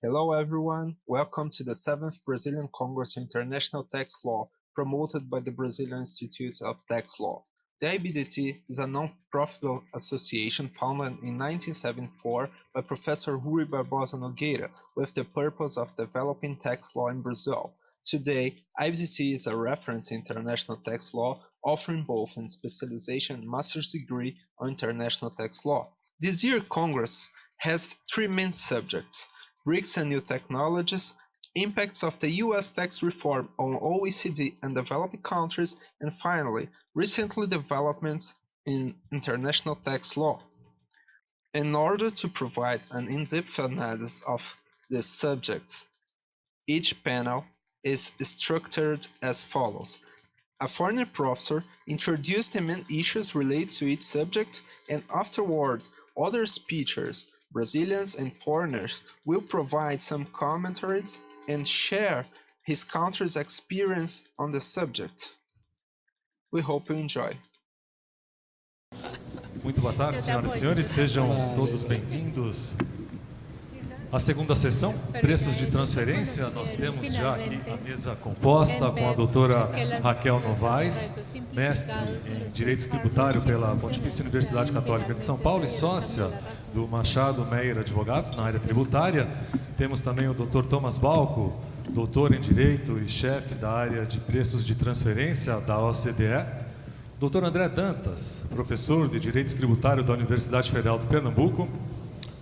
Hello everyone, welcome to the 7th Brazilian Congress of International Tax Law, promoted by the Brazilian Institute of Tax Law. The IBDT is a non-profit association founded in 1974 by Professor Rui Barbosa Nogueira with the purpose of developing tax law in Brazil. Today, IBDT is a reference in international tax law, offering both a specialization and master's degree on international tax law. This year's Congress has three main subjects: BRICS and new technologies, impacts of the US tax reform on OECD and developing countries, and finally, recently developments in international tax law. In order to provide an in-depth analysis of these subjects, each panel is structured as follows. A foreign professor introduced the main issues related to each subject, and afterwards, other speakers, Brazilians and foreigners, will provide some commentaries and share his country's experience on the subject. We hope you enjoy. Muito boa tarde, senhoras e senhores, sejam todos bem-vindos à segunda sessão, Preços de Transferência. Nós temos já aqui a mesa composta com a doutora Raquel Novaes, mestre em Direito Tributário pela Pontifícia Universidade Católica de São Paulo e sócia do Machado Meyer Advogados na área tributária. Temos também o Dr. Thomas Balco, doutor em Direito e chefe da área de Preços de Transferência da OCDE. Dr. André Dantas, professor de Direito Tributário da Universidade Federal de Pernambuco.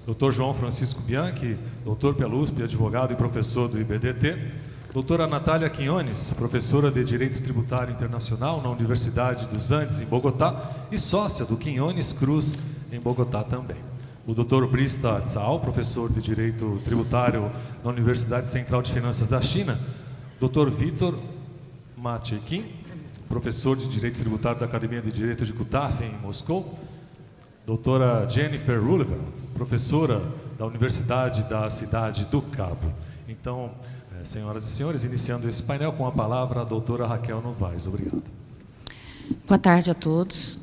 Dr. João Francisco Bianchi, doutor pela USP, advogado e professor do IBDT. Doutora Natália Quinones, professora de Direito Tributário Internacional na Universidade dos Andes, em Bogotá, e sócia do Quinones Cruz, em Bogotá também. O Dr. Brista Tsao, professor de Direito Tributário na Universidade Central de Finanças da China. Dr. Vitor Machekin, professor de Direito Tributário da Academia de Direito de Kutav, em Moscou. Doutora Jennifer Roosevelt, professora da Universidade da Cidade do Cabo. Então, senhoras e senhores, iniciando esse painel com a palavra a doutora Raquel Novaes. Obrigado. Boa tarde a todos.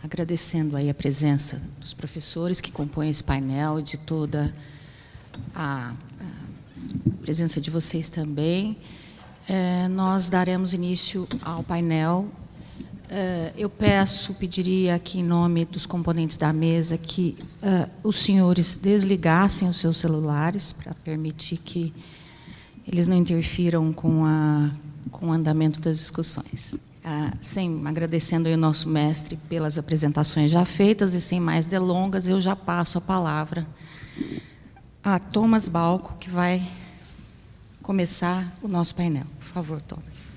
Agradecendo aí a presença dos professores que compõem esse painel e de toda a presença de vocês também. Nós daremos início ao painel. Eu pediria aqui em nome dos componentes da mesa que os senhores desligassem os seus celulares para permitir que eles não interfiram com o andamento das discussões. Agradecendo aí o nosso mestre pelas apresentações já feitas e sem mais delongas, eu já passo a palavra a Thomas Balco, que vai começar o nosso painel. Por favor, Thomas.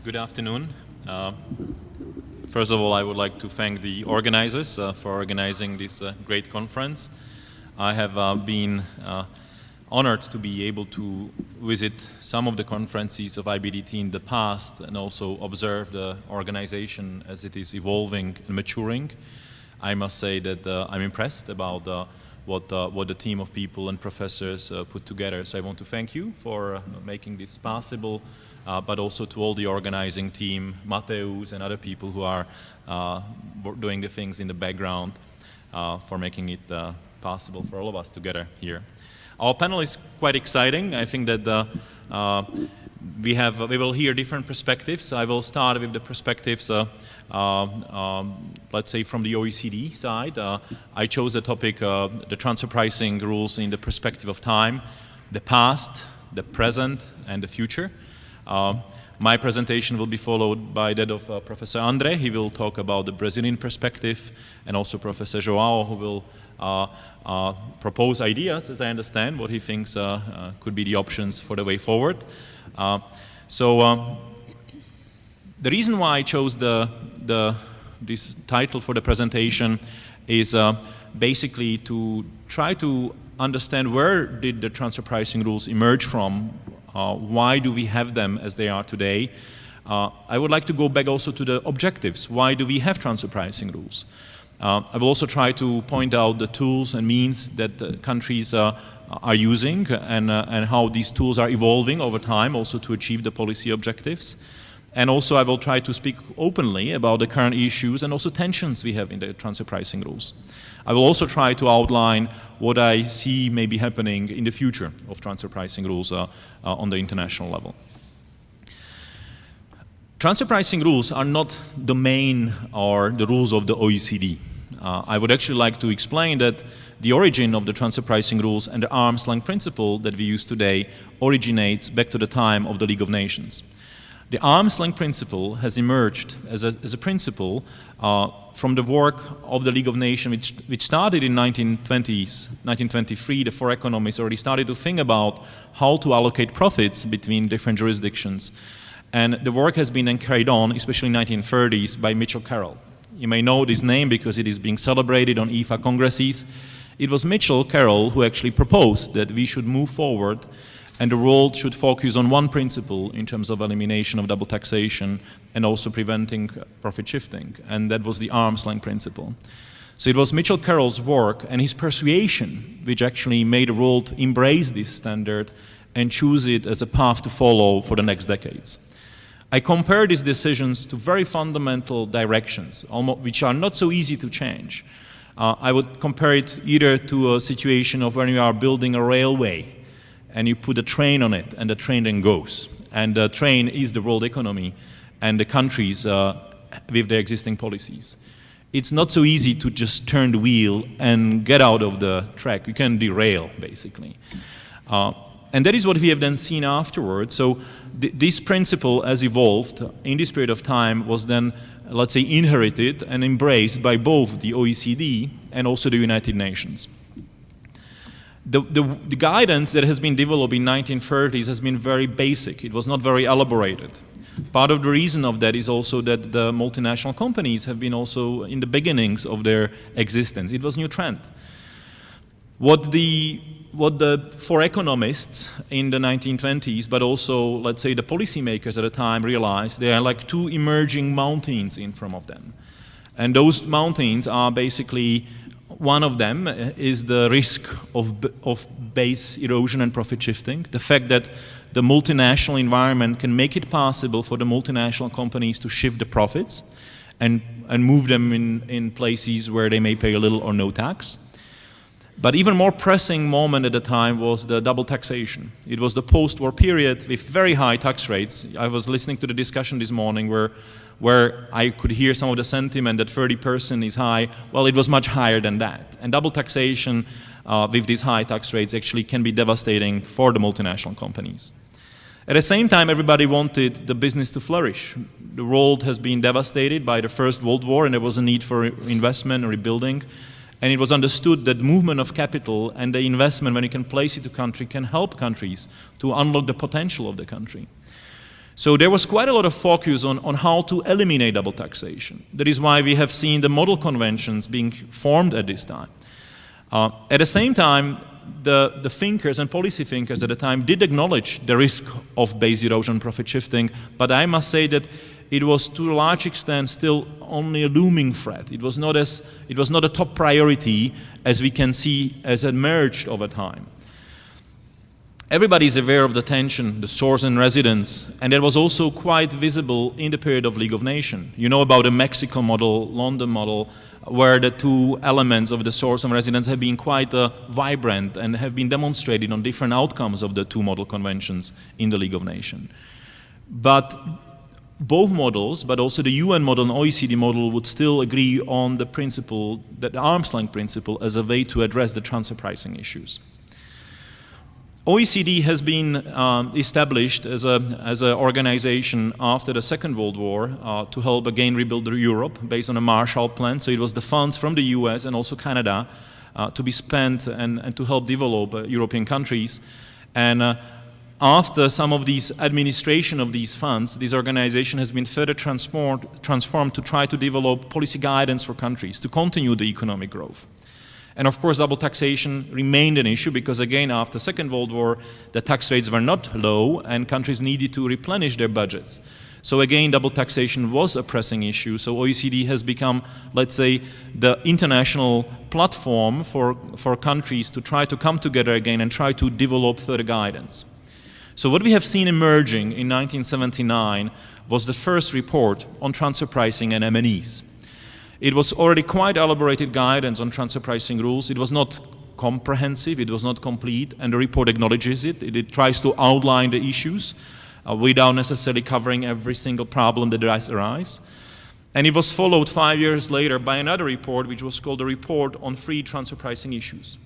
Good afternoon. First of all, I would like to thank the organizers for organizing this great conference. I have been honored to be able to visit some of the conferences of IBDT in the past and also observe the organization as it is evolving and maturing. I must say that I'm impressed about what the team of people and professors put together. So I want to thank you for making this possible. But also to all the organizing team, Mateus and other people who are doing the things in the background for making it possible for all of us together here. Our panel is quite exciting. I think that we will hear different perspectives. I will start with the perspectives, let's say from the OECD side. I chose the topic, the transfer pricing rules in the perspective of time, the past, the present, and the future. My presentation will be followed by that of Professor André. He will talk about the Brazilian perspective, and also Professor João, who will propose ideas, as I understand, what he thinks could be the options for the way forward. The reason why I chose this title for the presentation is basically to try to understand where did the transfer pricing rules emerge from. Why do we have them as they are today? I would like to go back also to the objectives. Why do we have transfer pricing rules? I will also try to point out the tools and means that countries are using and how these tools are evolving over time also to achieve the policy objectives. And also I will try to speak openly about the current issues and also tensions we have in the transfer pricing rules. I will also try to outline what I see may be happening in the future of transfer pricing rules on the international level. Transfer pricing rules are not the main or the rules of the OECD. I would actually like to explain that the origin of the transfer pricing rules and the arm's length principle that we use today originates back to the time of the League of Nations. The arm's length principle has emerged as a principle from the work of the League of Nations, which started in 1920s. 1923, the four economists already started to think about how to allocate profits between different jurisdictions. And the work has been then carried on, especially in the 1930s, by Mitchell Carroll. You may know this name because it is being celebrated on IFA congresses. It was Mitchell Carroll who actually proposed that we should move forward and the world should focus on one principle in terms of elimination of double taxation and also preventing profit shifting, and that was the arm's length principle. So it was Mitchell Carroll's work and his persuasion which actually made the world embrace this standard and choose it as a path to follow for the next decades. I compare these decisions to very fundamental directions, which are not so easy to change. I would compare it either to a situation of when you are building a railway and you put a train on it and the train then goes. And the train is the world economy and the countries with their existing policies. It's not so easy to just turn the wheel and get out of the track. You can derail, basically. And that is what we have then seen afterwards. So this principle, as evolved in this period of time, was then, let's say, inherited and embraced by both the OECD and also the United Nations. The guidance that has been developed in the 1930s has been very basic. It was not very elaborated. Part of the reason of that is also that the multinational companies have been also in the beginnings of their existence. It was a new trend. What the four economists in the 1920s, but also, let's say, the policymakers at the time realized there are like two emerging mountains in front of them. And those mountains are basically, one of them is the risk of base erosion and profit shifting, the fact that the multinational environment can make it possible for the multinational companies to shift the profits and move them in places where they may pay a little or no tax. But even more pressing moment at the time was the double taxation. It was the post-war period with very high tax rates. I was listening to the discussion this morning where I could hear some of the sentiment that 30% is high. Well, it was much higher than that. And double taxation with these high tax rates actually can be devastating for the multinational companies. At the same time, everybody wanted the business to flourish. The world has been devastated by the First World War, and there was a need for investment and rebuilding. And it was understood that movement of capital and the investment, when you can place it to country, can help countries to unlock the potential of the country. So there was quite a lot of focus on how to eliminate double taxation. That is why we have seen the model conventions being formed at this time. At the same time, the thinkers and policy thinkers at the time did acknowledge the risk of base erosion, profit shifting, but I must say that it was to a large extent still only a looming threat. It was not a top priority as we can see as emerged over time. Everybody is aware of the tension, the source and residence, and that was also quite visible in the period of League of Nations. You know about the Mexico model, London model, where the two elements of the source and residence have been quite vibrant and have been demonstrated on different outcomes of the two model conventions in the League of Nations. But both models, but also the UN model and OECD model, would still agree on the principle, the arm's length principle, as a way to address the transfer pricing issues. OECD has been established as an organization after the Second World War to help again rebuild Europe based on a Marshall Plan. So it was the funds from the US and also Canada to be spent and to help develop European countries. And after some of these administration of these funds, this organization has been further transformed to try to develop policy guidance for countries to continue the economic growth. And of course, double taxation remained an issue because, again, after the Second World War, the tax rates were not low and countries needed to replenish their budgets. So again, double taxation was a pressing issue. So OECD has become, let's say, the international platform for countries to try to come together again and try to develop further guidance. So what we have seen emerging in 1979 was the first report on transfer pricing and M&Es. It was already quite elaborated guidance on transfer pricing rules. It was not comprehensive, it was not complete, and the report acknowledges it. It tries to outline the issues without necessarily covering every single problem that does arise. And it was followed 5 years later by another report, which was called the Report on Free Transfer Pricing Issues.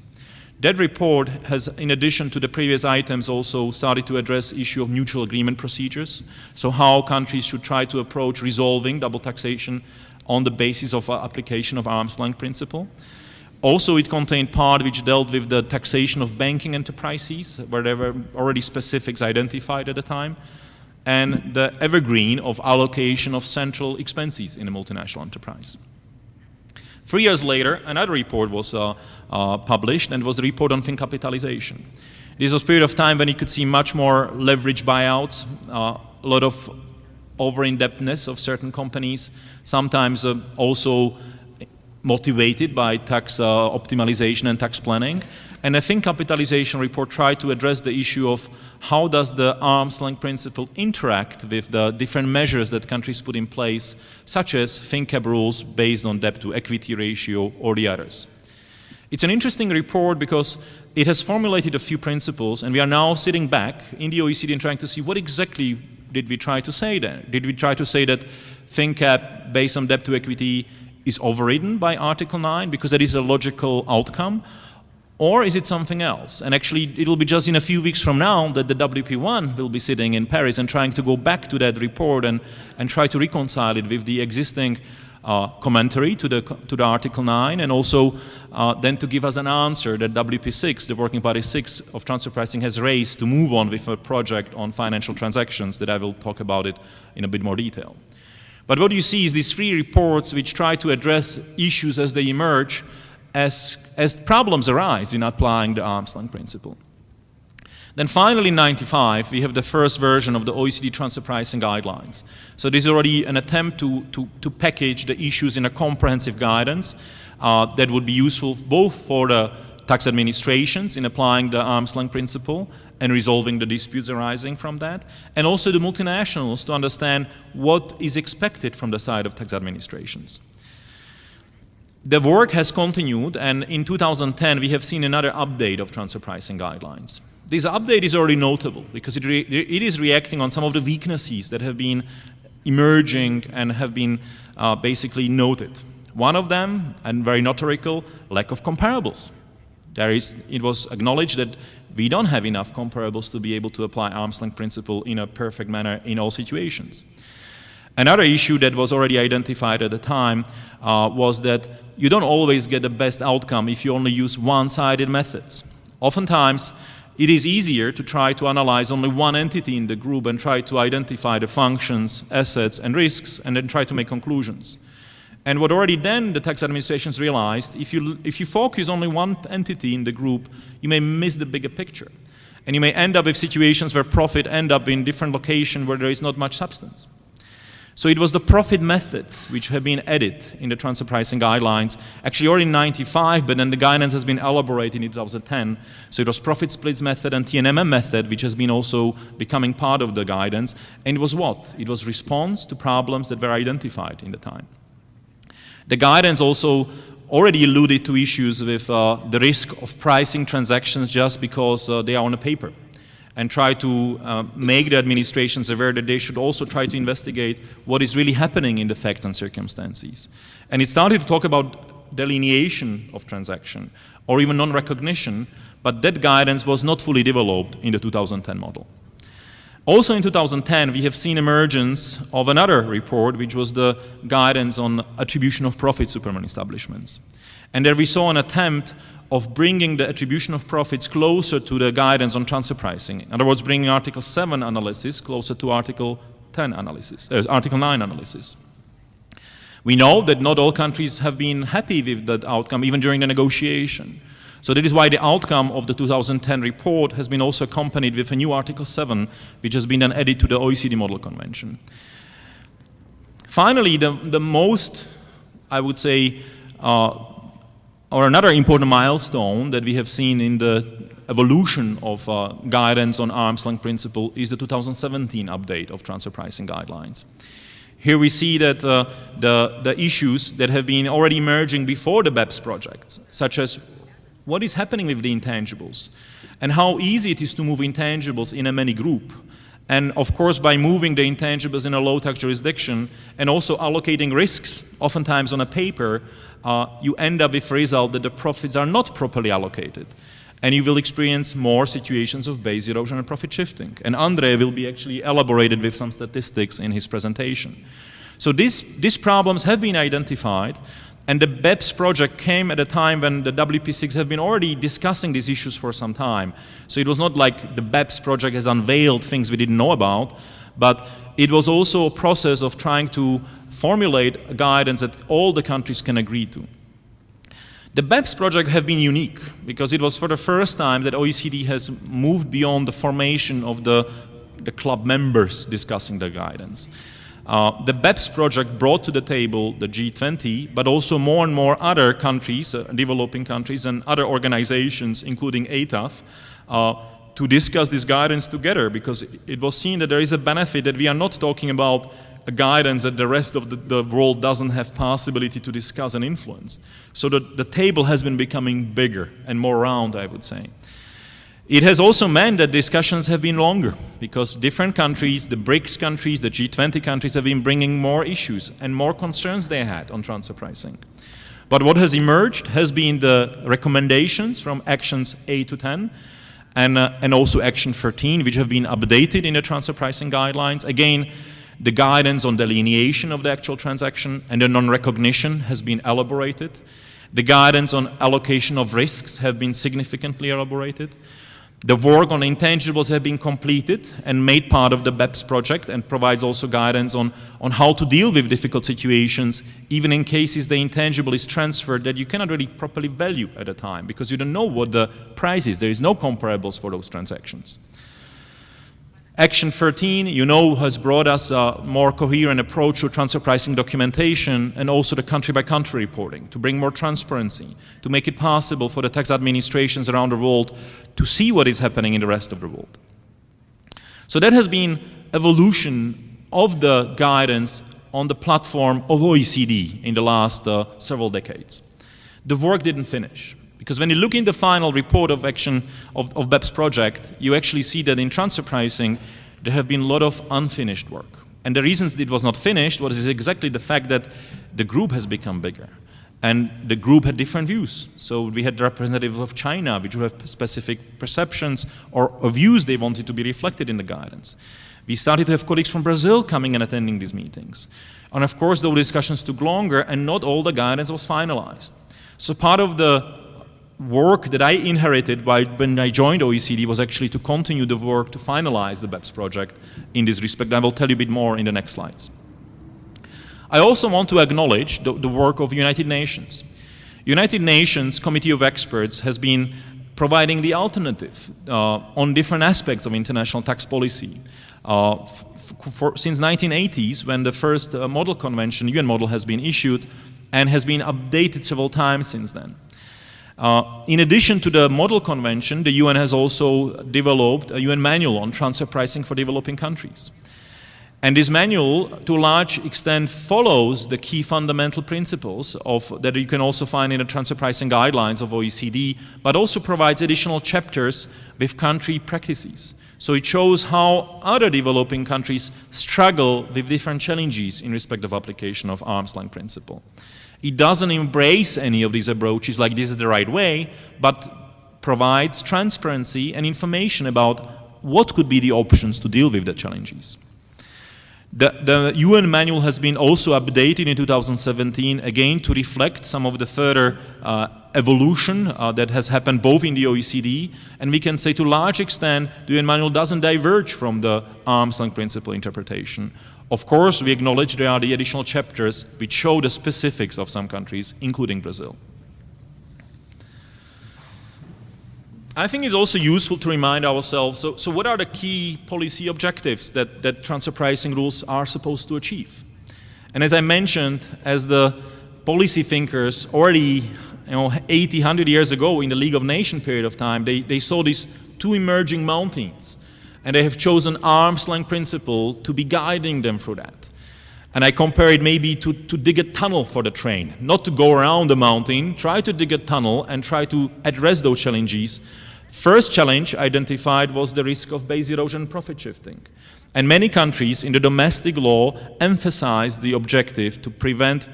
That report has, in addition to the previous items, also started to address the issue of mutual agreement procedures, so how countries should try to approach resolving double taxation on the basis of application of arm's length principle. Also, it contained part which dealt with the taxation of banking enterprises, where there were already specifics identified at the time, and the evergreen of allocation of central expenses in a multinational enterprise. 3 years later, another report was published, and it was a report on fin capitalization. This was a period of time when you could see much more leverage buyouts, a lot of over-indebtedness of certain companies, sometimes also motivated by tax optimization and tax planning. And the fin capitalization report tried to address the issue of how does the arm's length principle interact with the different measures that countries put in place, such as FinCap rules based on debt to equity ratio or the others. It's an interesting report because it has formulated a few principles, and we are now sitting back in the OECD and trying to see what exactly did we try to say there. Did we try to say that FinCap based on debt to equity is overridden by Article 9 because that is a logical outcome? Or is it something else? And actually, it will be just in a few weeks from now that the WP1 will be sitting in Paris and trying to go back to that report and try to reconcile it with the existing commentary to the Article 9, and also then to give us an answer that WP6, the Working Party 6 of transfer pricing, has raised to move on with a project on financial transactions that I will talk about it in a bit more detail. But what you see is these three reports which try to address issues as they emerge, as problems arise in applying the arm's length principle. Then finally in 1995, we have the first version of the OECD transfer pricing guidelines. So this is already an attempt to package the issues in a comprehensive guidance that would be useful both for the tax administrations in applying the arm's length principle and resolving the disputes arising from that, and also the multinationals to understand what is expected from the side of tax administrations. The work has continued, and in 2010 we have seen another update of transfer pricing guidelines. This update is already notable because it is reacting on some of the weaknesses that have been emerging and have been basically noted. One of them, and very notorical, lack of comparables. It was acknowledged that we don't have enough comparables to be able to apply arm's length principle in a perfect manner in all situations. Another issue that was already identified at the time was that you don't always get the best outcome if you only use one-sided methods. Oftentimes, it is easier to try to analyze only one entity in the group and try to identify the functions, assets, and risks, and then try to make conclusions. And what already then the tax administrations realized, if you focus only one entity in the group, you may miss the bigger picture. And you may end up with situations where profit end up in different locations where there is not much substance. So it was the profit methods which have been added in the transfer pricing guidelines, actually already in 1995, but then the guidance has been elaborated in 2010. So it was profit splits method and TNMM method, which has been also becoming part of the guidance. And it was what? It was response to problems that were identified in the time. The guidance also already alluded to issues with the risk of pricing transactions just because they are on a paper, and try to make the administrations aware that they should also try to investigate what is really happening in the facts and circumstances. And it started to talk about delineation of transaction or even non-recognition, but that guidance was not fully developed in the 2010 model. Also in 2010, we have seen emergence of another report, which was the guidance on attribution of profits to permanent establishments. And there we saw an attempt of bringing the attribution of profits closer to the guidance on transfer pricing. In other words, bringing Article 7 analysis closer to Article 9 analysis. We know that not all countries have been happy with that outcome, even during the negotiation. So that is why the outcome of the 2010 report has been also accompanied with a new Article 7, which has been then added to the OECD Model Convention. Finally, the most, I would say, or another important milestone that we have seen in the evolution of guidance on arm's length principle is the 2017 update of transfer pricing guidelines. Here we see that the issues that have been already emerging before the BEPS projects, such as what is happening with the intangibles and how easy it is to move intangibles in a many group. And of course, by moving the intangibles in a low-tax jurisdiction and also allocating risks, oftentimes on a paper, you end up with a result that the profits are not properly allocated. And you will experience more situations of base erosion and profit shifting. And Andre will be actually elaborated with some statistics in his presentation. So these problems have been identified, and the BEPS project came at a time when the WP6 have been already discussing these issues for some time. So it was not like the BEPS project has unveiled things we didn't know about, but it was also a process of trying to formulate a guidance that all the countries can agree to. The BEPS project have been unique because it was for the first time that OECD has moved beyond the formation of the club members discussing the guidance. The BEPS project brought to the table the G20, but also more and more other countries, developing countries and other organizations, including ATAF, to discuss this guidance together, because it was seen that there is a benefit that we are not talking about a guidance that the rest of the world doesn't have possibility to discuss and influence. So the table has been becoming bigger and more round, I would say. It has also meant that discussions have been longer, because different countries, the BRICS countries, the G20 countries, have been bringing more issues and more concerns they had on transfer pricing. But what has emerged has been the recommendations from actions 8 to 10, and also action 13, which have been updated in the transfer pricing guidelines. Again, the guidance on delineation of the actual transaction and the non-recognition has been elaborated. The guidance on allocation of risks have been significantly elaborated. The work on intangibles have been completed and made part of the BEPS project, and provides also guidance on how to deal with difficult situations, even in cases the intangible is transferred that you cannot really properly value at a time because you don't know what the price is. There is no comparables for those transactions. Action 13, has brought us a more coherent approach to transfer pricing documentation and also the country-by-country reporting to bring more transparency, to make it possible for the tax administrations around the world to see what is happening in the rest of the world. So that has been evolution of the guidance on the platform of OECD in the last several decades. The work didn't finish. Because when you look in the final report of action of BEPS project, you actually see that in transfer pricing, there have been a lot of unfinished work. And the reasons it was not finished was exactly the fact that the group has become bigger. And the group had different views. So we had representatives of China, which have specific perceptions or views they wanted to be reflected in the guidance. We started to have colleagues from Brazil coming and attending these meetings. And of course, those discussions took longer, and not all the guidance was finalized. So part of the work that I inherited when I joined OECD was actually to continue the work to finalize the BEPS project in this respect. I will tell you a bit more in the next slides. I also want to acknowledge the work of United Nations. United Nations Committee of Experts has been providing the alternative on different aspects of international tax policy. Since 1980s, when the first model convention, UN model, has been issued and has been updated several times since then. In addition to the model convention, the UN has also developed a UN manual on transfer pricing for developing countries. And this manual, to a large extent, follows the key fundamental principles that you can also find in the transfer pricing guidelines of OECD, but also provides additional chapters with country practices. So it shows how other developing countries struggle with different challenges in respect of application of arm's length principle. It doesn't embrace any of these approaches like this is the right way, but provides transparency and information about what could be the options to deal with the challenges. The UN manual has been also updated in 2017, again to reflect some of the further evolution that has happened both in the OECD, and we can say to a large extent the UN manual doesn't diverge from the arm's length principle interpretation. Of course, we acknowledge there are the additional chapters which show the specifics of some countries, including Brazil. I think it's also useful to remind ourselves, so what are the key policy objectives that transfer pricing rules are supposed to achieve? And as I mentioned, as the policy thinkers already 80, 100 years ago in the League of Nations period of time, they saw these two emerging mountains, and they have chosen arm's length principle to be guiding them through that. And I compare it maybe to dig a tunnel for the train, not to go around the mountain, try to dig a tunnel and try to address those challenges. First challenge identified was the risk of base erosion and profit shifting. And many countries in the domestic law emphasize the objective to prevent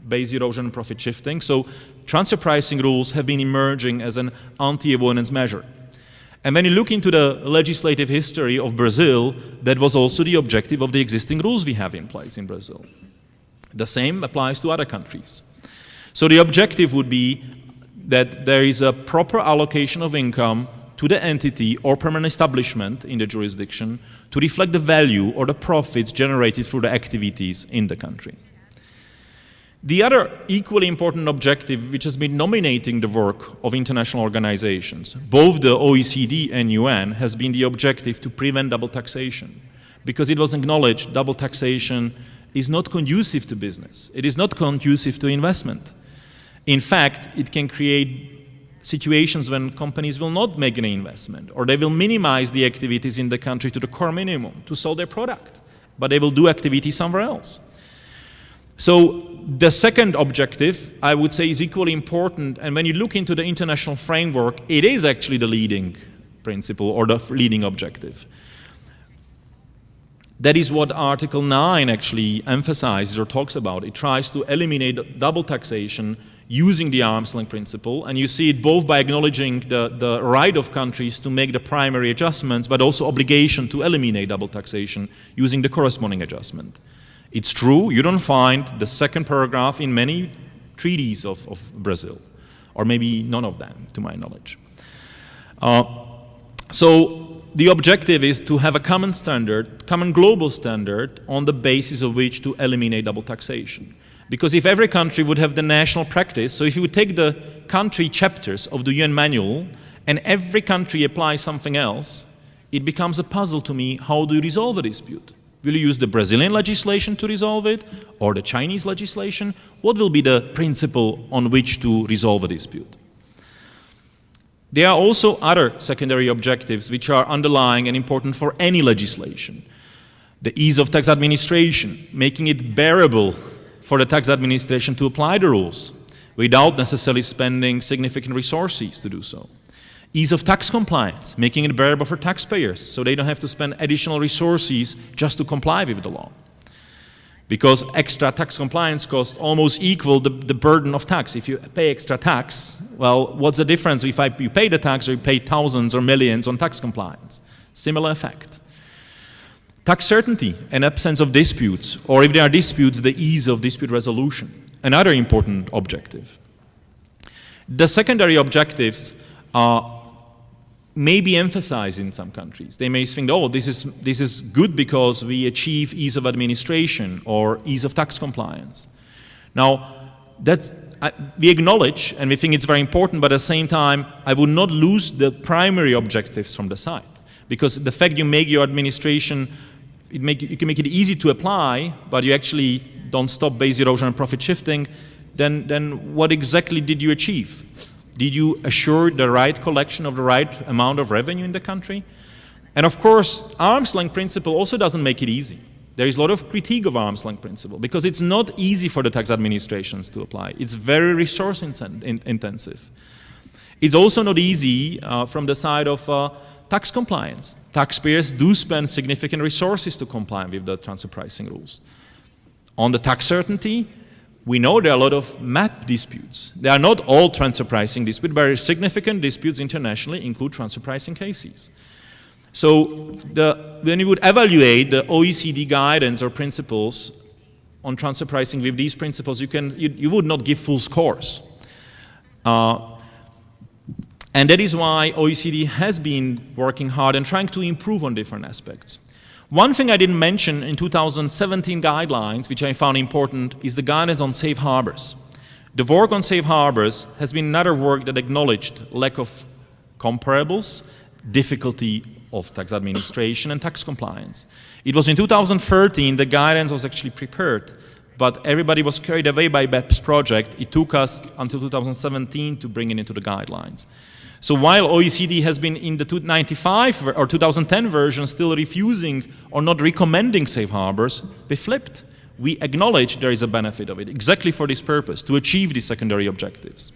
base erosion and profit shifting. So transfer pricing rules have been emerging as an anti-avoidance measure. And when you look into the legislative history of Brazil, that was also the objective of the existing rules we have in place in Brazil. The same applies to other countries. So the objective would be that there is a proper allocation of income to the entity or permanent establishment in the jurisdiction to reflect the value or the profits generated through the activities in the country. The other equally important objective, which has been dominating the work of international organizations, both the OECD and UN, has been the objective to prevent double taxation. Because it was acknowledged double taxation is not conducive to business. It is not conducive to investment. In fact, it can create situations when companies will not make any investment, or they will minimize the activities in the country to the core minimum to sell their product, but they will do activity somewhere else. So the second objective, I would say, is equally important, and when you look into the international framework, it is actually the leading principle or the leading objective. That is what Article 9 actually emphasizes or talks about. It tries to eliminate double taxation using the arm's length principle, and you see it both by acknowledging the right of countries to make the primary adjustments, but also obligation to eliminate double taxation using the corresponding adjustment. It's true, you don't find the second paragraph in many treaties of Brazil, or maybe none of them, to my knowledge. So the objective is to have a common standard, common global standard, on the basis of which to eliminate double taxation. Because if every country would have the national practice, so if you would take the country chapters of the UN manual and every country applies something else, it becomes a puzzle to me, how do you resolve a dispute? Will you use the Brazilian legislation to resolve it, or the Chinese legislation? What will be the principle on which to resolve a dispute? There are also other secondary objectives which are underlying and important for any legislation. The ease of tax administration, making it bearable for the tax administration to apply the rules without necessarily spending significant resources to do so. Ease of tax compliance, making it bearable for taxpayers so they don't have to spend additional resources just to comply with the law. Because extra tax compliance costs almost equal the burden of tax. If you pay extra tax, well, what's the difference if you pay the tax or you pay thousands or millions on tax compliance? Similar effect. Tax certainty and absence of disputes, or if there are disputes, the ease of dispute resolution. Another important objective. The secondary objectives may be emphasized in some countries. They may think, oh, this is good because we achieve ease of administration or ease of tax compliance. Now, we acknowledge and we think it's very important, but at the same time, I would not lose the primary objectives from the side. Because the fact you make your administration, you can make it easy to apply, but you actually don't stop base erosion and profit shifting, then what exactly did you achieve? Did you assure the right collection of the right amount of revenue in the country? And of course, arm's length principle also doesn't make it easy. There is a lot of critique of arm's length principle because it's not easy for the tax administrations to apply. It's very resource intensive. It's also not easy from the side of tax compliance. Taxpayers do spend significant resources to comply with the transfer pricing rules. On the tax certainty, we know there are a lot of MAP disputes. They are not all transfer pricing disputes, but significant disputes internationally include transfer pricing cases. So when you would evaluate the OECD guidance or principles on transfer pricing with these principles, you would not give full scores. And that is why OECD has been working hard and trying to improve on different aspects. One thing I didn't mention in 2017 guidelines, which I found important, is the guidance on safe harbors. The work on safe harbors has been another work that acknowledged lack of comparables, difficulty of tax administration and tax compliance. It was in 2013 the guidance was actually prepared but everybody was carried away by BEPS project. It took us until 2017 to bring it into the guidelines. So while OECD has been in the 1995 or 2010 version still refusing or not recommending safe harbors, we flipped. We acknowledge there is a benefit of it, exactly for this purpose, to achieve these secondary objectives.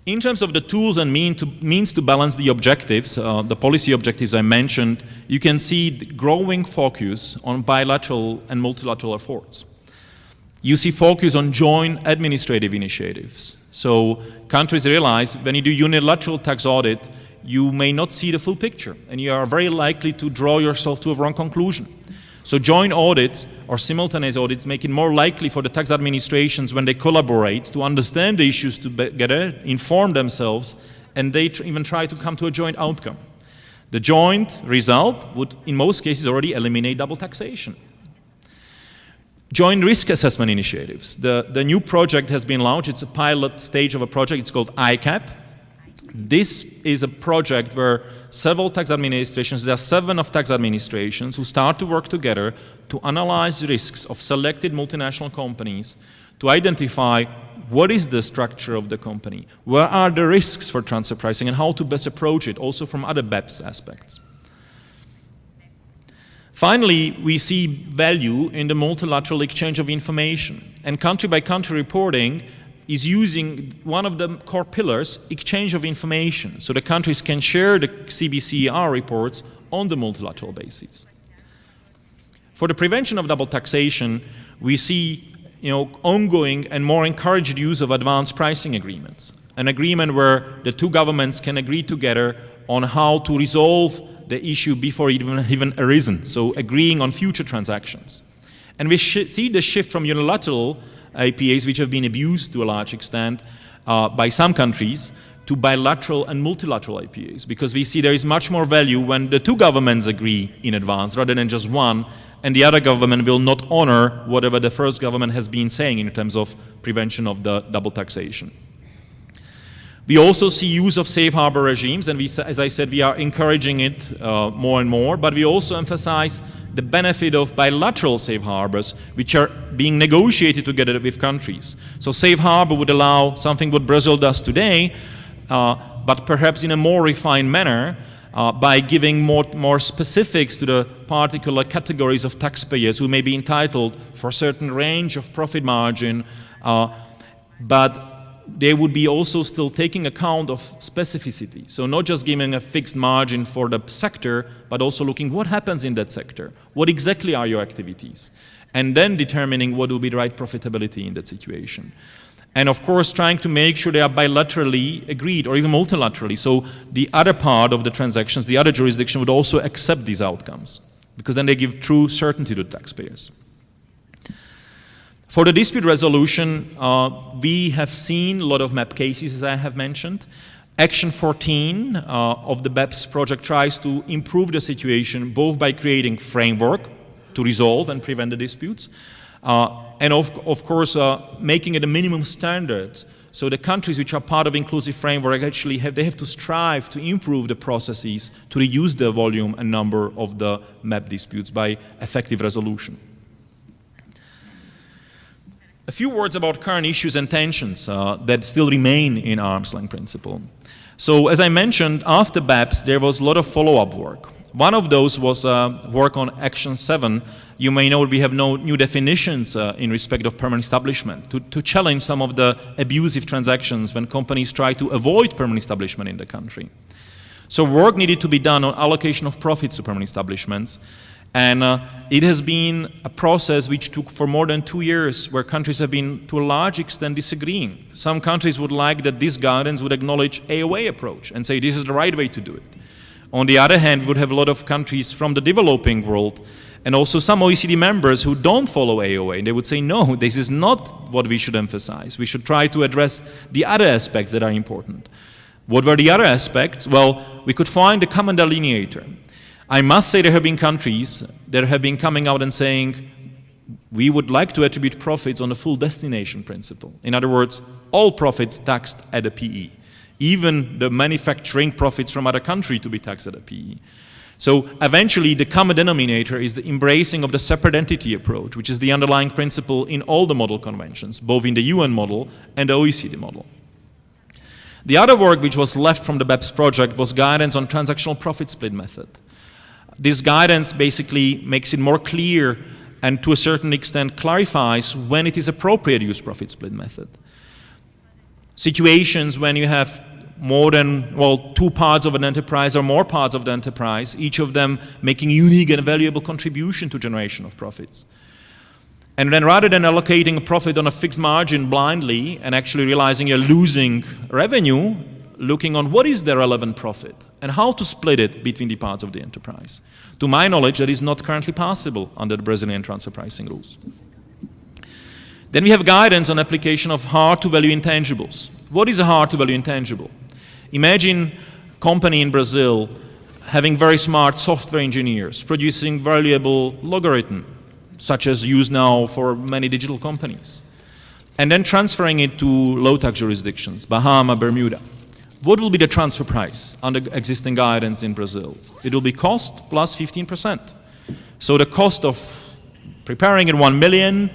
In terms of the tools and means to balance the objectives, the policy objectives I mentioned, you can see the growing focus on bilateral and multilateral efforts. You see focus on joint administrative initiatives. So countries realize when you do unilateral tax audit, you may not see the full picture, and you are very likely to draw yourself to a wrong conclusion. So joint audits or simultaneous audits make it more likely for the tax administrations when they collaborate to understand the issues together, inform themselves, and they even try to come to a joint outcome. The joint result would, in most cases, already eliminate double taxation. Joint risk assessment initiatives. The new project has been launched. It's a pilot stage of a project. It's called ICAP. This is a project where several tax administrations, there are 7 of tax administrations who start to work together to analyze risks of selected multinational companies, to identify what is the structure of the company, where are the risks for transfer pricing, and how to best approach it, also from other BEPS aspects. Finally, we see value in the multilateral exchange of information, and country-by-country reporting is using one of the core pillars, exchange of information, so the countries can share the CBCR reports on the multilateral basis. For the prevention of double taxation, we see ongoing and more encouraged use of advanced pricing agreements, an agreement where the 2 governments can agree together on how to resolve the issue before it even arisen, so agreeing on future transactions. And we see the shift from unilateral APAs, which have been abused to a large extent by some countries, to bilateral and multilateral APAs, because we see there is much more value when the 2 governments agree in advance rather than just one, and the other government will not honor whatever the first government has been saying in terms of prevention of the double taxation. We also see use of safe harbor regimes, and as I said, we are encouraging it more and more, but we also emphasize the benefit of bilateral safe harbors, which are being negotiated together with countries. So safe harbor would allow something what Brazil does today, but perhaps in a more refined manner, by giving more specifics to the particular categories of taxpayers who may be entitled for a certain range of profit margin, but they would be also still taking account of specificity. So not just giving a fixed margin for the sector, but also looking what happens in that sector. What exactly are your activities? And then determining what will be the right profitability in that situation. And of course, trying to make sure they are bilaterally agreed or even multilaterally. So the other part of the transactions, the other jurisdiction would also accept these outcomes, because then they give true certainty to the taxpayers. For the dispute resolution, we have seen a lot of MAP cases, as I have mentioned. Action 14 of the BEPS project tries to improve the situation both by creating framework to resolve and prevent the disputes, and of course making it a minimum standards. So the countries which are part of inclusive framework actually have to strive to improve the processes to reduce the volume and number of the MAP disputes by effective resolution. A few words about current issues and tensions that still remain in arm's length principle. So as I mentioned, after BEPS, there was a lot of follow-up work. One of those was work on Action 7. You may know we have no new definitions in respect of permanent establishment to challenge some of the abusive transactions when companies try to avoid permanent establishment in the country. So work needed to be done on allocation of profits to permanent establishments. And it has been a process which took for more than 2 years, where countries have been to a large extent disagreeing. Some countries would like that this guidance would acknowledge AOA approach and say this is the right way to do it. On the other hand, we would have a lot of countries from the developing world and also some OECD members who don't follow AOA. And they would say, no, this is not what we should emphasize. We should try to address the other aspects that are important. What were the other aspects? Well, we could find a common delineator. I must say there have been countries that have been coming out and saying, we would like to attribute profits on the full destination principle. In other words, all profits taxed at a PE. Even the manufacturing profits from other countries to be taxed at a PE. So eventually the common denominator is the embracing of the separate entity approach, which is the underlying principle in all the model conventions, both in the UN model and the OECD model. The other work which was left from the BEPS project was guidance on transactional profit split method. This guidance basically makes it more clear and to a certain extent clarifies when it is appropriate to use profit split method. Situations when you have more than, well, two parts of an enterprise or more parts of the enterprise, each of them making unique and valuable contribution to generation of profits. And then rather than allocating a profit on a fixed margin blindly and actually realizing you're losing revenue, looking on what is the relevant profit and how to split it between the parts of the enterprise. To my knowledge, that is not currently possible under the Brazilian transfer pricing rules. Then we have guidance on application of hard-to-value intangibles. What is a hard-to-value intangible? Imagine a company in Brazil having very smart software engineers producing valuable logarithm, such as used now for many digital companies, and then transferring it to low-tax jurisdictions, Bahama, Bermuda. What will be the transfer price under existing guidance in Brazil? It will be cost plus 15%. So the cost of preparing it 1 million,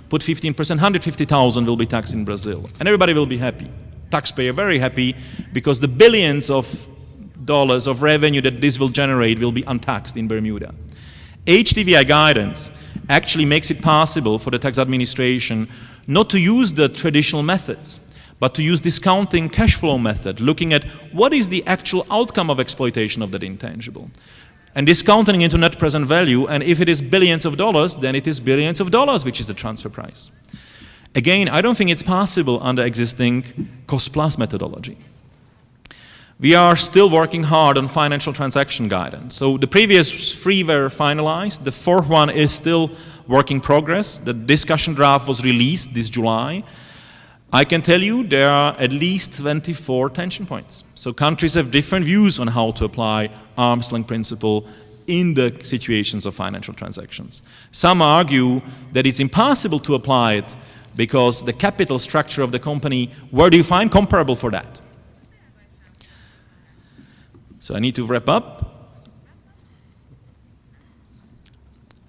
put 15%, 150,000 will be taxed in Brazil. And everybody will be happy. Taxpayer very happy because the billions of dollars of revenue that this will generate will be untaxed in Bermuda. HTVI guidance actually makes it possible for the tax administration not to use the traditional methods, but to use discounting cash flow method, looking at what is the actual outcome of exploitation of that intangible. And discounting into net present value, and if it is billions of dollars, then it is billions of dollars, which is the transfer price. Again, I don't think it's possible under existing cost-plus methodology. We are still working hard on financial transaction guidance. So the previous three were finalized. The fourth one is still work in progress. The discussion draft was released this July. I can tell you there are at least 24 tension points. So countries have different views on how to apply arm's length principle in the situations of financial transactions. Some argue that it's impossible to apply it because the capital structure of the company, where do you find comparable for that? So I need to wrap up.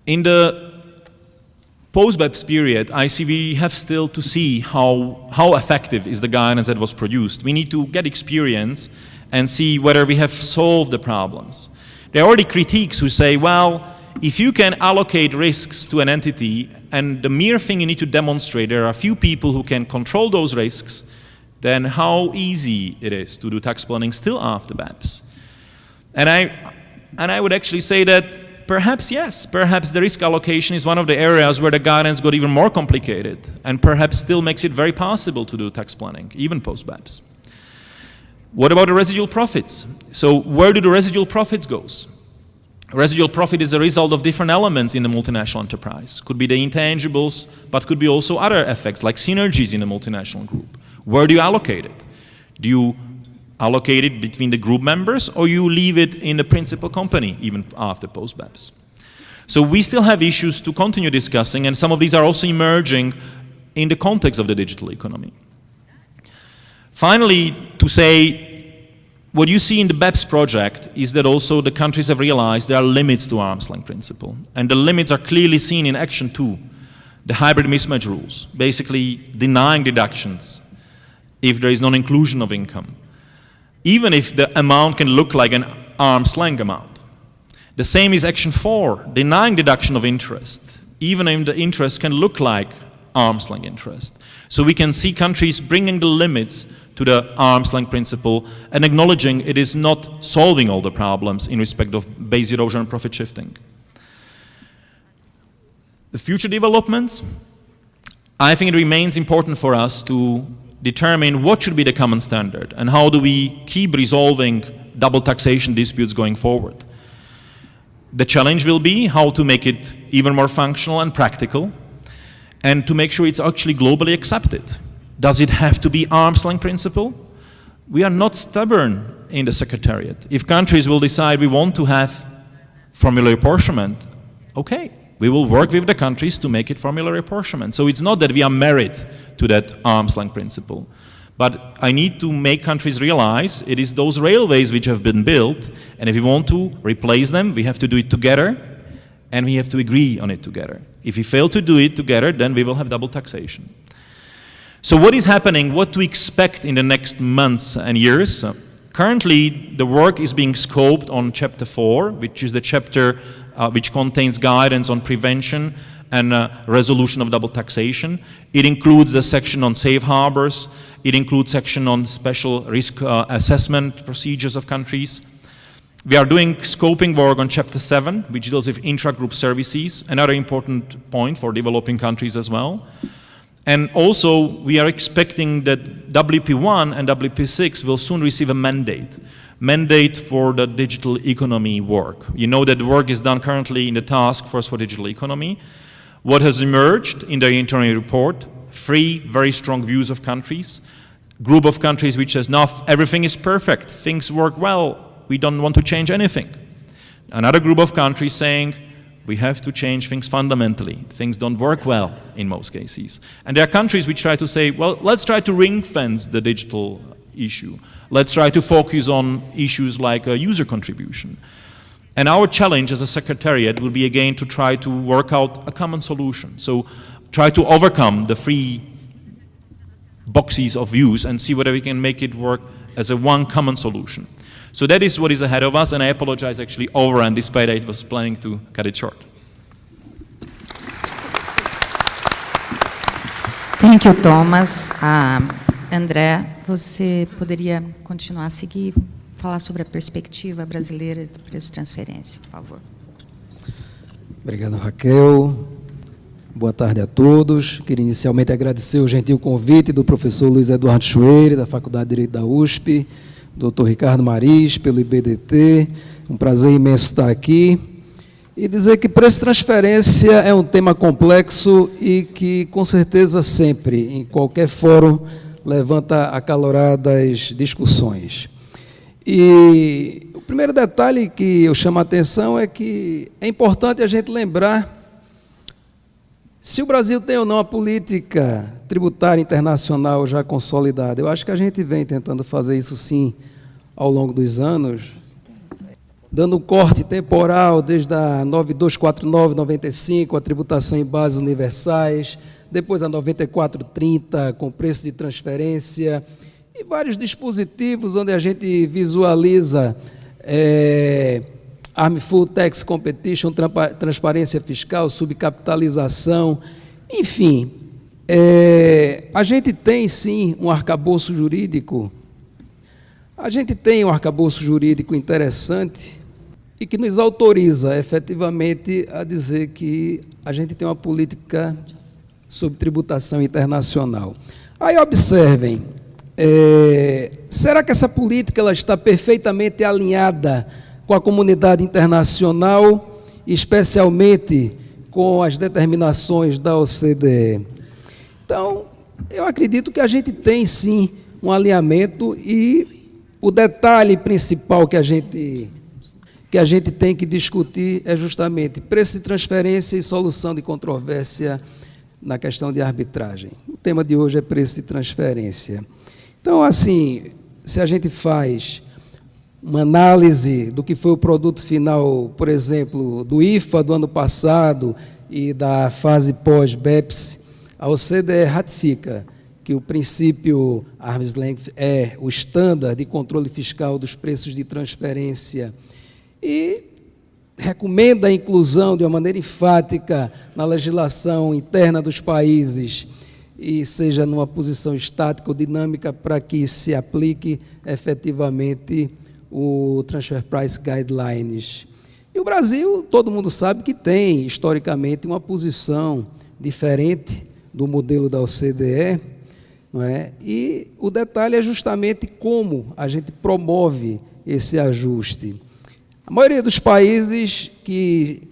In the post-BEPS period, I see we have still to see how effective is the guidance that was produced. We need to get experience and see whether we have solved the problems. There are already critiques who say, well, if you can allocate risks to an entity and the mere thing you need to demonstrate, there are a few people who can control those risks, then how easy it is to do tax planning still after BEPS. And I would actually say that perhaps yes, perhaps the risk allocation is one of the areas where the guidance got even more complicated and perhaps still makes it very possible to do tax planning, even post-BEPS. What about the residual profits? So where do the residual profits go? Residual profit is a result of different elements in the multinational enterprise. Could be the intangibles, but could be also other effects like synergies in a multinational group. Where do you allocate it? Do you allocate it between the group members or you leave it in the principal company even after post-BEPS? So we still have issues to continue discussing, and some of these are also emerging in the context of the digital economy. Finally, to say, what you see in the BEPS project is that also the countries have realized there are limits to arm's length principle. And the limits are clearly seen in Action 2, the hybrid mismatch rules, basically denying deductions if there is non-inclusion of income, even if the amount can look like an arm's length amount. The same is Action 4, denying deduction of interest, even if the interest can look like arm's length interest. So we can see countries bringing the limits to the arm's length principle and acknowledging it is not solving all the problems in respect of base erosion and profit shifting. The future developments, I think it remains important for us to determine what should be the common standard and how do we keep resolving double taxation disputes going forward. The challenge will be how to make it even more functional and practical and to make sure it's actually globally accepted. Does it have to be arm's length principle? We are not stubborn in the Secretariat. If countries will decide we want to have formula apportionment, okay, we will work with the countries to make it formula apportionment. So it's not that we are married to that arm's length principle. But I need to make countries realize it is those railways which have been built, and if we want to replace them, we have to do it together, and we have to agree on it together. If we fail to do it together, then we will have double taxation. So what is happening, what to expect in the next months and years? Currently, the work is being scoped on Chapter 4, which is the chapter which contains guidance on prevention and resolution of double taxation. It includes the section on safe harbors. It includes section on special risk assessment procedures of countries. We are doing scoping work on Chapter 7, which deals with intra-group services, another important point for developing countries as well. And also, we are expecting that WP1 and WP6 will soon receive a mandate for the digital economy work. You know that the work is done currently in the task force for digital economy. What has emerged in the interim report, 3 very strong views of countries, group of countries which says, no, everything is perfect, things work well, we don't want to change anything. Another group of countries saying, we have to change things fundamentally. Things don't work well in most cases. And there are countries which try to say, well, let's try to ring-fence the digital issue. Let's try to focus on issues like user contribution. And our challenge as a secretariat will be again to try to work out a common solution. So try to overcome the 3 boxes of views and see whether we can make it work as a one common solution. So that is what is ahead of us, and I apologize actually overran despite I was planning to cut it short. Thank you, Thomas. André, você poderia continuar a seguir, falar sobre a perspectiva brasileira do preço de transferência, por favor. Obrigado, Raquel. Boa tarde a todos. Queria inicialmente agradecer o gentil convite do professor Luiz Eduardo Schweire, da Faculdade de Direito da USP, Dr. Ricardo Maris, pelo IBDT, um prazer imenso estar aqui, e dizer que preço de transferência é um tema complexo e que, com certeza, sempre, em qualquer fórum, levanta acaloradas discussões. E o primeiro detalhe que eu chamo a atenção é que é importante a gente lembrar se o Brasil tem ou não a política tributária internacional já consolidada. Eu acho que a gente vem tentando fazer isso, sim, ao longo dos anos, dando um corte temporal desde a 9249/95, a tributação em bases universais, depois a 9430, com preço de transferência, e vários dispositivos onde a gente visualiza Harmful Tax Competition, transparência fiscal, subcapitalização, enfim, a gente tem, sim, um arcabouço jurídico. A gente tem um arcabouço jurídico interessante e que nos autoriza, efetivamente, a dizer que a gente tem uma política sobre tributação internacional. Aí, observem, será que essa política ela está perfeitamente alinhada com a comunidade internacional, especialmente com as determinações da OCDE? Então, eu acredito que a gente tem, sim, um alinhamento, e o detalhe principal que a gente tem que discutir é justamente preço de transferência e solução de controvérsia na questão de arbitragem. O tema de hoje é preço de transferência. Então, assim, se a gente faz uma análise do que foi o produto final, por exemplo, do IFA do ano passado e da fase pós-BEPS, a OCDE ratifica que o princípio arm's length é o estándar de controle fiscal dos preços de transferência e recomenda a inclusão de uma maneira enfática na legislação interna dos países, e seja numa posição estática ou dinâmica, para que se aplique efetivamente o Transfer Price Guidelines. E o Brasil, todo mundo sabe que tem, historicamente, uma posição diferente do modelo da OCDE, não é? E o detalhe é justamente como a gente promove esse ajuste. A maioria dos países que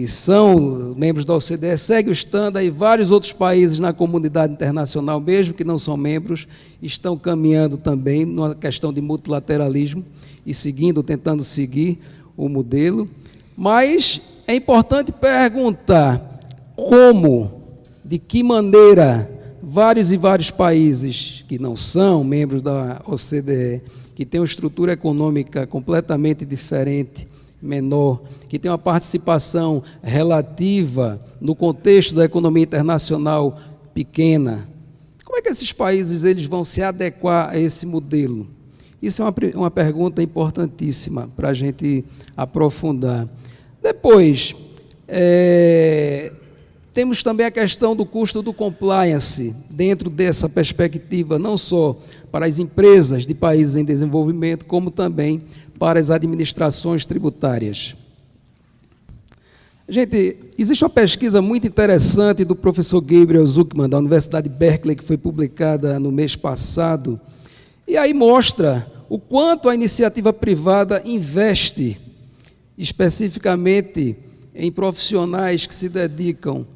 são membros da OCDE segue o estándar, e vários outros países na comunidade internacional, mesmo que não são membros, estão caminhando também numa questão de multilateralismo e tentando seguir o modelo. Mas é importante perguntar como, de que maneira vários e vários países que não são membros da OCDE, que têm uma estrutura econômica completamente diferente, menor, que tem uma participação relativa no contexto da economia internacional pequena. Como é que esses países eles vão se adequar a esse modelo? Isso é uma pergunta importantíssima para a gente aprofundar. Depois, temos também a questão do custo do compliance, dentro dessa perspectiva, não só para as empresas de países em desenvolvimento, como também para as administrações tributárias. Gente, existe uma pesquisa muito interessante do professor Gabriel Zucman, da Universidade de Berkeley, que foi publicada no mês passado, e aí mostra o quanto a iniciativa privada investe, especificamente em profissionais que se dedicam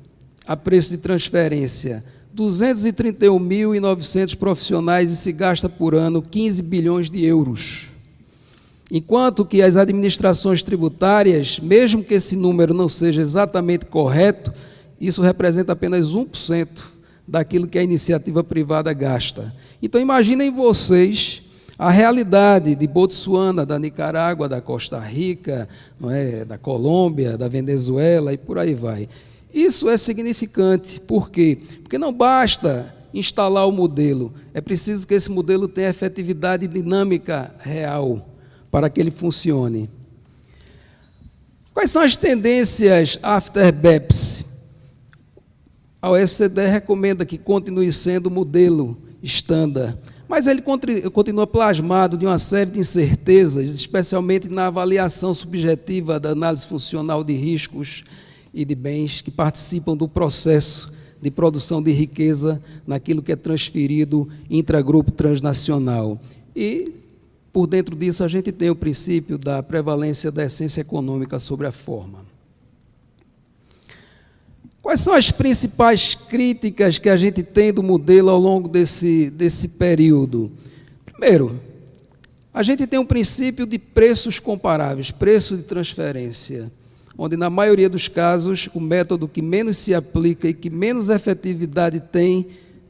a preço de transferência. 231.900 profissionais e se gasta por ano 15 bilhões de euros. Enquanto que as administrações tributárias, mesmo que esse número não seja exatamente correto, isso representa apenas 1% daquilo que a iniciativa privada gasta. Então, imaginem vocês a realidade de Botsuana, da Nicarágua, da Costa Rica, não é, da Colômbia, da Venezuela e por aí vai. Isso é significante. Por quê? Porque não basta instalar o modelo, é preciso que esse modelo tenha efetividade dinâmica real para que ele funcione. Quais são as tendências after BEPS? A OECD recomenda que continue sendo o modelo estándar, mas ele continua plasmado de uma série de incertezas, especialmente na avaliação subjetiva da análise funcional de riscos e de bens que participam do processo de produção de riqueza naquilo que é transferido intragrupo transnacional. E, por dentro disso, a gente tem o princípio da prevalência da essência econômica sobre a forma. Quais são as principais críticas que a gente tem do modelo ao longo desse período? Primeiro, a gente tem um princípio de preços comparáveis, preço de transferência, onde, na maioria dos casos, o método que menos se aplica e que menos efetividade tem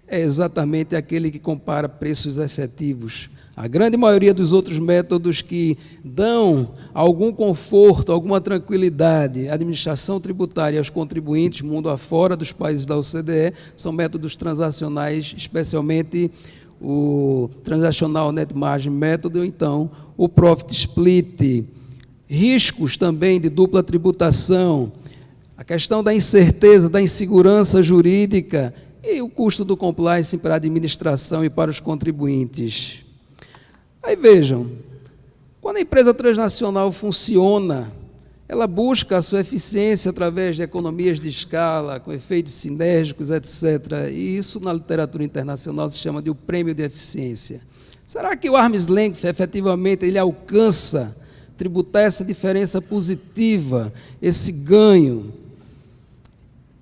é exatamente aquele que compara preços efetivos. A grande maioria dos outros métodos que dão algum conforto, alguma tranquilidade à administração tributária e aos contribuintes mundo afora dos países da OCDE são métodos transacionais, especialmente o Transactional Net Margin Method ou então o Profit Split. Riscos também de dupla tributação, a questão da incerteza, da insegurança jurídica e o custo do compliance para a administração e para os contribuintes. Aí vejam, quando a empresa transnacional funciona, ela busca a sua eficiência através de economias de escala, com efeitos sinérgicos, etc. E isso, na literatura internacional, se chama de o prêmio de eficiência. Será que o arm's length, efetivamente, ele alcança tributar essa diferença positiva, esse ganho?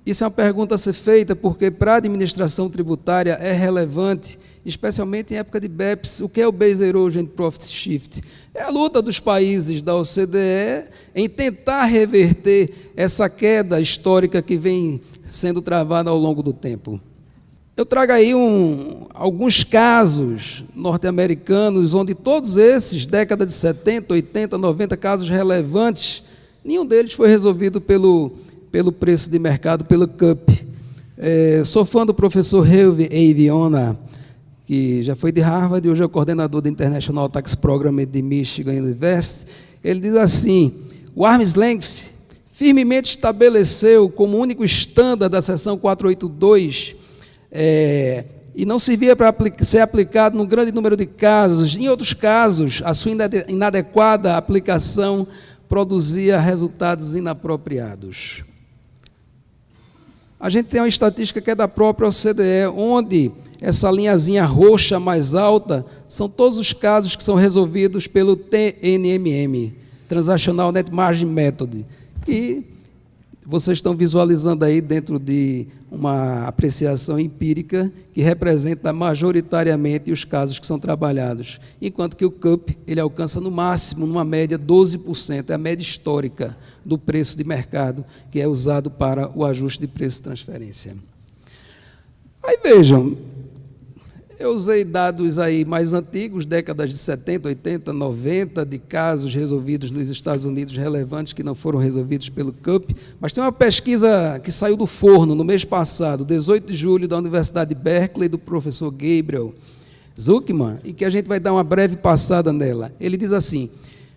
Isso é uma pergunta a ser feita, porque para a administração tributária é relevante, especialmente em época de BEPS. O que é o Base Erosion Profit Shift? É a luta dos países da OCDE em tentar reverter essa queda histórica que vem sendo travada ao longo do tempo. Eu trago aí alguns casos norte-americanos, onde todos esses, década de 70, 80, 90, casos relevantes, nenhum deles foi resolvido pelo preço de mercado, pelo CUP. Sou fã do professor Helve Aviona, que já foi de Harvard e hoje é o coordenador do International Tax Program de Michigan University. Ele diz assim: o arm's length firmemente estabeleceu como único estándar da seção 482 e não servia para ser aplicado num grande número de casos. Em outros casos, a sua inadequada aplicação produzia resultados inapropriados. A gente tem uma estatística que é da própria OCDE, onde essa linhazinha roxa mais alta são todos os casos que são resolvidos pelo TNMM, Transactional Net Margin Method, que vocês estão visualizando aí dentro de uma apreciação empírica que representa majoritariamente os casos que são trabalhados, enquanto que o CUP ele alcança no máximo, numa média, 12%, é a média histórica do preço de mercado que é usado para o ajuste de preço de transferência. Aí vejam, eu usei dados aí mais antigos, décadas de 70, 80, 90, de casos resolvidos nos Estados Unidos relevantes que não foram resolvidos pelo CUP, mas tem uma pesquisa que saiu do forno no mês passado, 18 de julho, da Universidade de Berkeley, do professor Gabriel Zuckerman, e que a gente vai dar uma breve passada nela. Ele diz assim,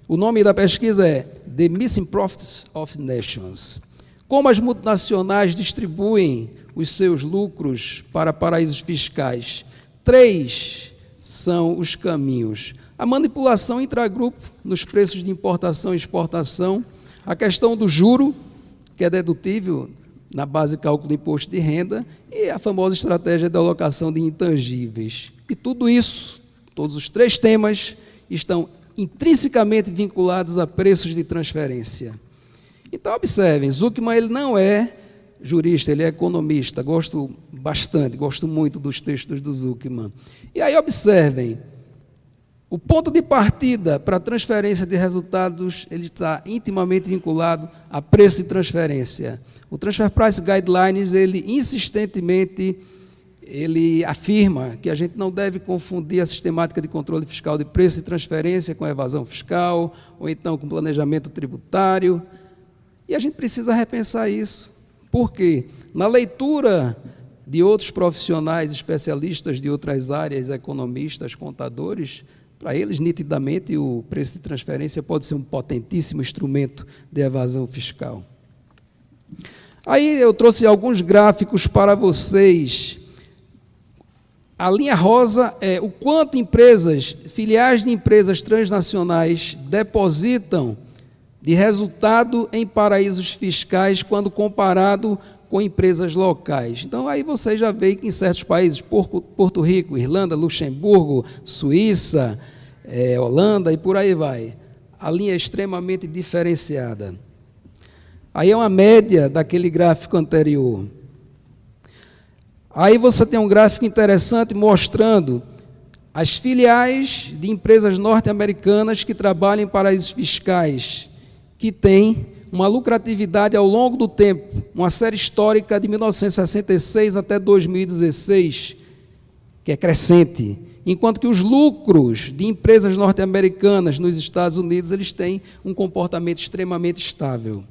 o nome da pesquisa é The Missing Profits of Nations. Como as multinacionais distribuem os seus lucros para paraísos fiscais? 3 são os caminhos. A manipulação intragrupo nos preços de importação e exportação, a questão do juro, que é dedutível na base de cálculo do imposto de renda, e a famosa estratégia de alocação de intangíveis. E tudo isso, todos os 3 temas, estão intrinsecamente vinculados a preços de transferência. Então, observem, Zuckerman ele não é jurista, ele é economista, gosto muito dos textos do Zuckerman. E aí, observem, o ponto de partida para a transferência de resultados, ele está intimamente vinculado a preço de transferência. O Transfer Price Guidelines, ele insistentemente, ele afirma que a gente não deve confundir a sistemática de controle fiscal de preço de transferência com evasão fiscal, ou então com planejamento tributário, e a gente precisa repensar isso. Por quê? Na leitura de outros profissionais, especialistas de outras áreas, economistas, contadores, para eles, nitidamente, o preço de transferência pode ser um potentíssimo instrumento de evasão fiscal. Aí eu trouxe alguns gráficos para vocês. A linha rosa é o quanto empresas, filiais de empresas transnacionais depositam de resultado em paraísos fiscais quando comparado com empresas locais. Então, aí você já vê que em certos países, Porto Rico, Irlanda, Luxemburgo, Suíça, Holanda e por aí vai, a linha é extremamente diferenciada. Aí é uma média daquele gráfico anterior. Aí você tem um gráfico interessante mostrando as filiais de empresas norte-americanas que trabalham em paraísos fiscais, que têm uma lucratividade ao longo do tempo, uma série histórica de 1966 até 2016, que é crescente, enquanto que os lucros de empresas norte-americanas nos Estados Unidos, eles têm um comportamento extremamente estável.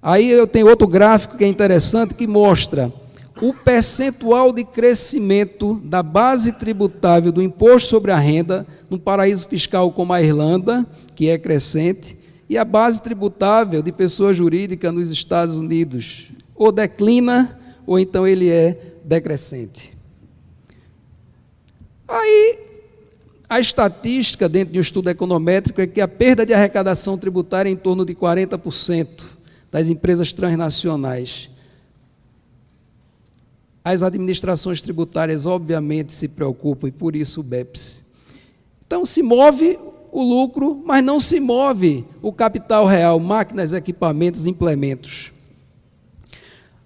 Aí eu tenho outro gráfico que é interessante, que mostra o percentual de crescimento da base tributável do imposto sobre a renda num paraíso fiscal como a Irlanda, que é crescente, e a base tributável de pessoa jurídica nos Estados Unidos ou declina, ou então ele é decrescente. Aí, a estatística dentro de um estudo econométrico é que a perda de arrecadação tributária é em torno de 40% das empresas transnacionais. As administrações tributárias, obviamente, se preocupam, e por isso o BEPS. Então, se move o lucro, mas não se move o capital real, máquinas, equipamentos, implementos.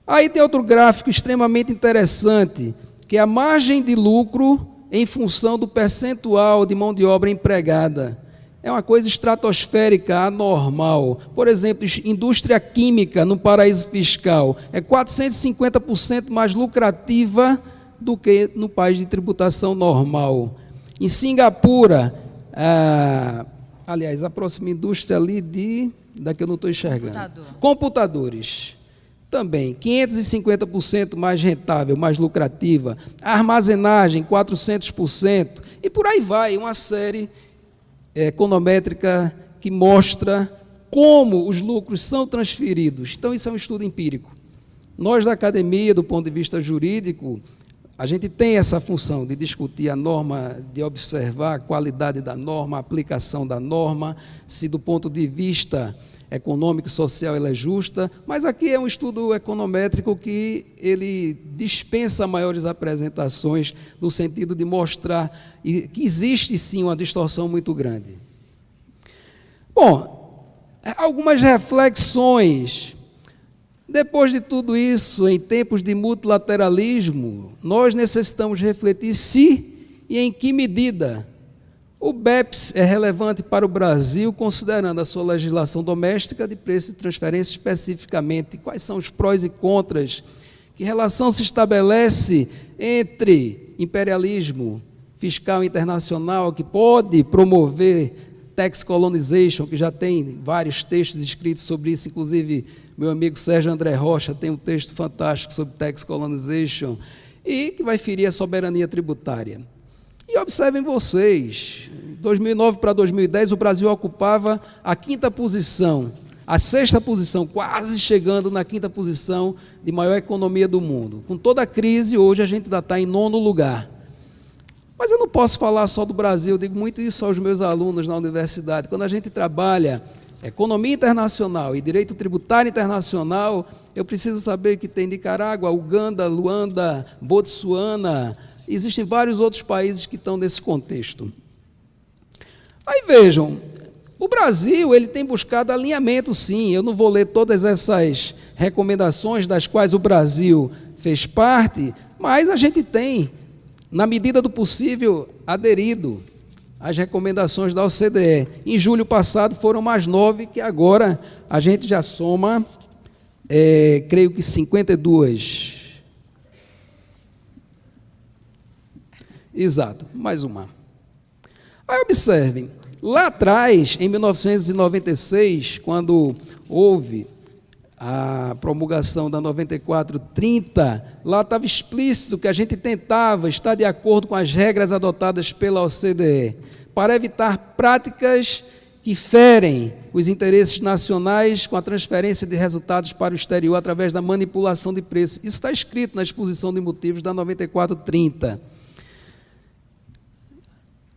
Aí tem outro gráfico extremamente interessante, que é a margem de lucro em função do percentual de mão de obra empregada. É uma coisa estratosférica, anormal. Por exemplo, indústria química no paraíso fiscal é 450% mais lucrativa do que no país de tributação normal. Em Singapura, aliás, a próxima indústria ali daqui eu não estou enxergando. Computadores. Também, 550% mais rentável, mais lucrativa. Armazenagem, 400%. E por aí vai, uma série econométrica que mostra como os lucros são transferidos. Então, isso é um estudo empírico. Nós, da academia, do ponto de vista jurídico, a gente tem essa função de discutir a norma, de observar a qualidade da norma, a aplicação da norma, se do ponto de vista econômico e social ela é justa, mas aqui é um estudo econométrico que ele dispensa maiores apresentações no sentido de mostrar que existe sim uma distorção muito grande. Bom, algumas reflexões. Depois de tudo isso, em tempos de multilateralismo, nós necessitamos refletir se e em que medida o BEPS é relevante para o Brasil, considerando a sua legislação doméstica de preço de transferência especificamente. Quais são os prós e contras Que relação se estabelece entre imperialismo fiscal internacional, que pode promover tax colonization, que já tem vários textos escritos sobre isso, inclusive meu amigo Sérgio André Rocha tem um texto fantástico sobre tax colonization, e que vai ferir a soberania tributária. E observem vocês, de 2009 para 2010, o Brasil ocupava a 5ª posição, a 6ª posição, quase chegando na 5ª posição de maior economia do mundo. Com toda a crise, hoje a gente ainda está em 9º lugar. Mas eu não posso falar só do Brasil, eu digo muito isso aos meus alunos na universidade. Quando a gente trabalha economia internacional e direito tributário internacional, eu preciso saber que tem Nicarágua, Uganda, Luanda, Botsuana, existem vários outros países que estão nesse contexto. Aí vejam, o Brasil ele tem buscado alinhamento, sim. Eu não vou ler todas essas recomendações das quais o Brasil fez parte, mas a gente tem, na medida do possível, aderido às recomendações da OCDE. Em julho passado foram mais 9, que agora a gente já soma, creio que 52. Exato, mais uma. Aí observem, lá atrás, em 1996, quando houve a promulgação da 9430, lá estava explícito que a gente tentava estar de acordo com as regras adotadas pela OCDE, para evitar práticas que ferem os interesses nacionais com a transferência de resultados para o exterior através da manipulação de preços. Isso está escrito na exposição de motivos da 9430.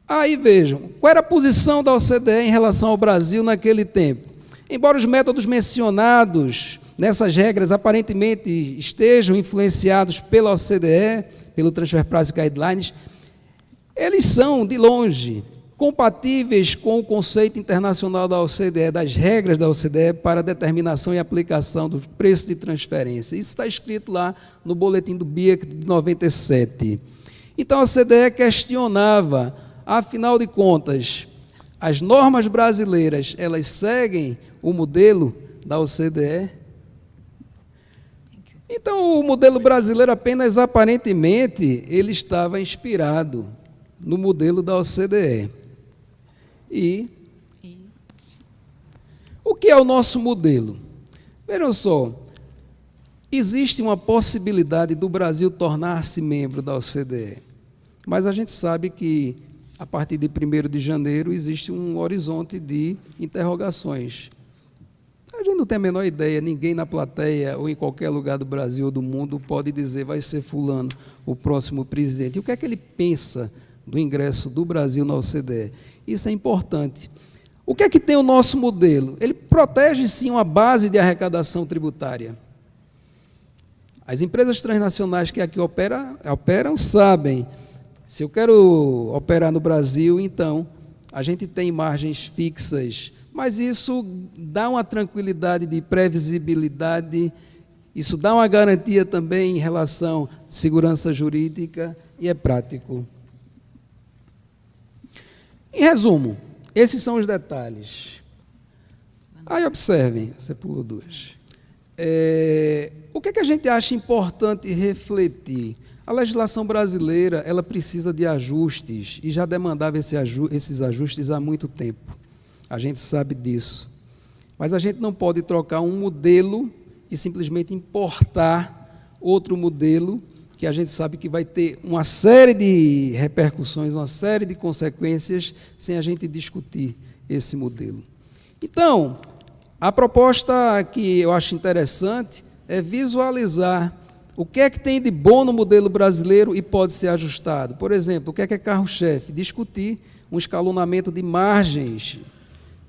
Aí vejam, qual era a posição da OCDE em relação ao Brasil naquele tempo? Embora os métodos mencionados nessas regras aparentemente estejam influenciados pela OCDE, pelo Transfer Price Guidelines, eles são, de longe, compatíveis com o conceito internacional da OCDE, das regras da OCDE para determinação e aplicação dos preços de transferência. Isso está escrito lá no boletim do BIAC de 97. Então a OCDE questionava, afinal de contas, as normas brasileiras, elas seguem o modelo da OCDE? Então, o modelo brasileiro apenas aparentemente, ele estava inspirado no modelo da OCDE. E o que é o nosso modelo? Vejam só, existe uma possibilidade do Brasil tornar-se membro da OCDE, mas a gente sabe que a partir de 1º de janeiro existe um horizonte de interrogações. A gente não tem a menor ideia, ninguém na plateia ou em qualquer lugar do Brasil ou do mundo pode dizer vai ser fulano o próximo presidente. E o que é que ele pensa do ingresso do Brasil na OCDE? Isso é importante. O que é que tem o nosso modelo? Ele protege, sim, uma base de arrecadação tributária. As empresas transnacionais que aqui operam sabem, se eu quero operar no Brasil, então, a gente tem margens fixas, mas isso dá uma tranquilidade de previsibilidade, isso dá uma garantia também em relação à segurança jurídica e é prático. Em resumo, esses são os detalhes. Aí observem, você pulou 2. O que é que a gente acha importante refletir? A legislação brasileira, ela precisa de ajustes, e já demandava esses ajustes há muito tempo. A gente sabe disso. Mas a gente não pode trocar um modelo e simplesmente importar outro modelo, que a gente sabe que vai ter uma série de repercussões, uma série de consequências, sem a gente discutir esse modelo. Então, a proposta que eu acho interessante é visualizar o que é que tem de bom no modelo brasileiro e pode ser ajustado. Por exemplo, o que é carro-chefe? Discutir um escalonamento de margens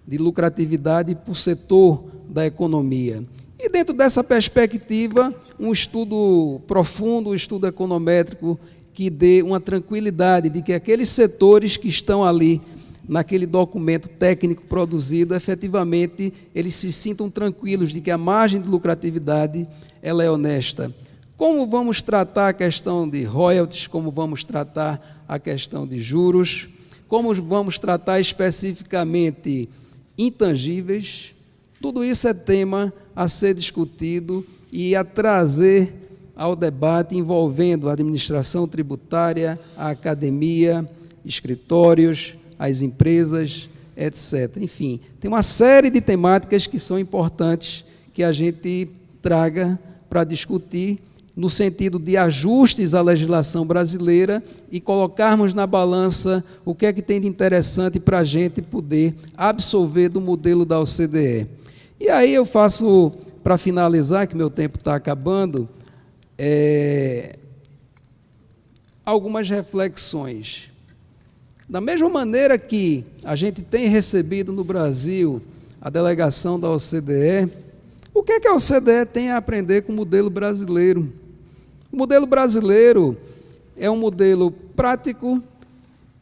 de lucratividade por setor da economia. E dentro dessa perspectiva, um estudo profundo, um estudo econométrico que dê uma tranquilidade de que aqueles setores que estão ali naquele documento técnico produzido, efetivamente, eles se sintam tranquilos de que a margem de lucratividade ela é honesta. Como vamos tratar a questão de royalties, como vamos tratar a questão de juros, como vamos tratar especificamente intangíveis, tudo isso é tema a ser discutido e a trazer ao debate envolvendo a administração tributária, a academia, escritórios, as empresas, etc. Enfim, tem uma série de temáticas que são importantes que a gente traga para discutir no sentido de ajustes à legislação brasileira e colocarmos na balança o que é que tem de interessante para a gente poder absorver do modelo da OCDE. E aí eu faço, para finalizar, que meu tempo está acabando, algumas reflexões. Da mesma maneira que a gente tem recebido no Brasil a delegação da OCDE, o que é que a OCDE tem a aprender com o modelo brasileiro? O modelo brasileiro é um modelo prático,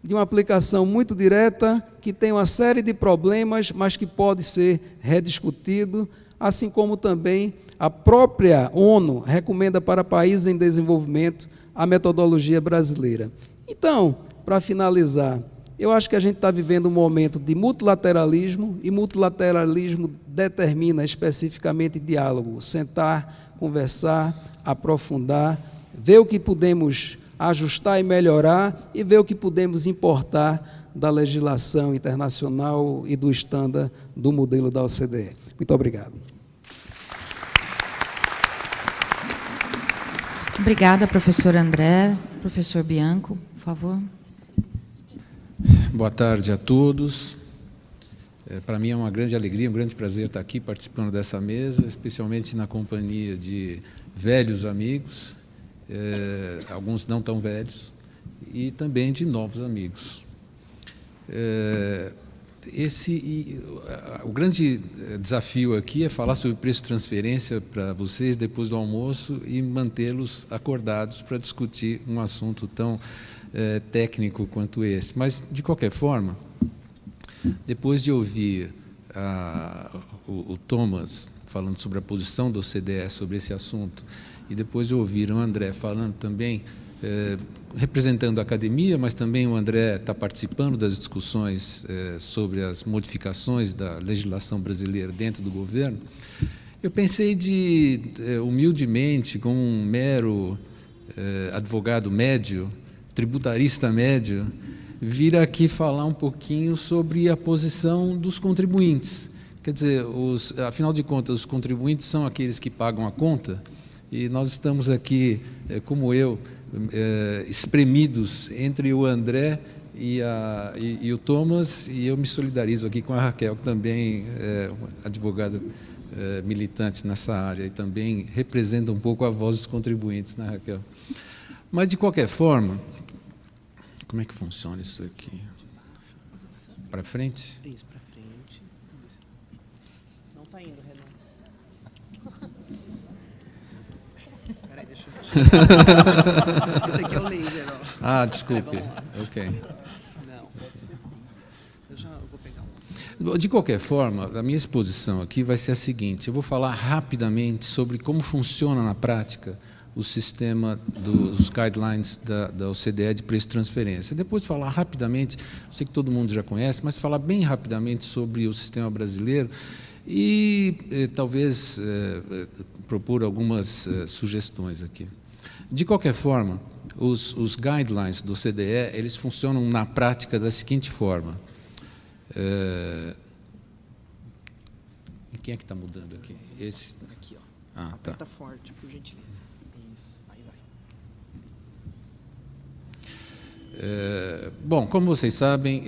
de uma aplicação muito direta, que tem uma série de problemas, mas que pode ser rediscutido, assim como também a própria ONU recomenda para países em desenvolvimento a metodologia brasileira. Então, para finalizar, eu acho que a gente está vivendo um momento de multilateralismo, e multilateralismo determina especificamente diálogo, sentar, conversar, aprofundar, ver o que podemos ajustar e melhorar e ver o que podemos importar da legislação internacional e do estándar do modelo da OCDE. Muito obrigado. Obrigada, professor André. Professor Bianco, por favor. Boa tarde a todos. Para mim é uma grande alegria, um grande prazer estar aqui participando dessa mesa, especialmente na companhia de velhos amigos, alguns não tão velhos, e também de novos amigos. O grande desafio aqui é falar sobre preço de transferência para vocês depois do almoço e mantê-los acordados para discutir um assunto tão técnico quanto esse. Mas, de qualquer forma, depois de ouvir o Thomas falando sobre a posição do OCDE sobre esse assunto, e depois de ouvir o André falando também, representando a academia, mas também o André está participando das discussões sobre as modificações da legislação brasileira dentro do governo, eu pensei humildemente, como um mero advogado médio, tributarista médio, vir aqui falar um pouquinho sobre a posição dos contribuintes. Quer dizer, afinal de contas, os contribuintes são aqueles que pagam a conta, e nós estamos aqui, como eu, espremidos entre o André e o Thomas, e eu me solidarizo aqui com a Raquel, que também é uma advogada militante nessa área, e também representa um pouco a voz dos contribuintes, né, Raquel? Mas, de qualquer forma, como é que funciona isso aqui? Para frente? Isso, para frente. Não está indo, Renan. Peraí, deixa eu... Esse aqui é o laser, ó. Ah, desculpe. Ok. Não, pode ser. Eu vou pegar um. De qualquer forma, a minha exposição aqui vai ser a seguinte: eu vou falar rapidamente sobre como funciona na prática o sistema dos guidelines da OCDE de preço de transferência. Depois falar rapidamente, sei que todo mundo já conhece, mas falar bem rapidamente sobre o sistema brasileiro e talvez propor algumas sugestões aqui. De qualquer forma, os guidelines do OCDE, eles funcionam na prática da seguinte forma. Quem é que está mudando aqui? Esse? Aqui, ó. Ah, tá. Aperta forte, por gentileza. Isso, aí vai. Bom, como vocês sabem,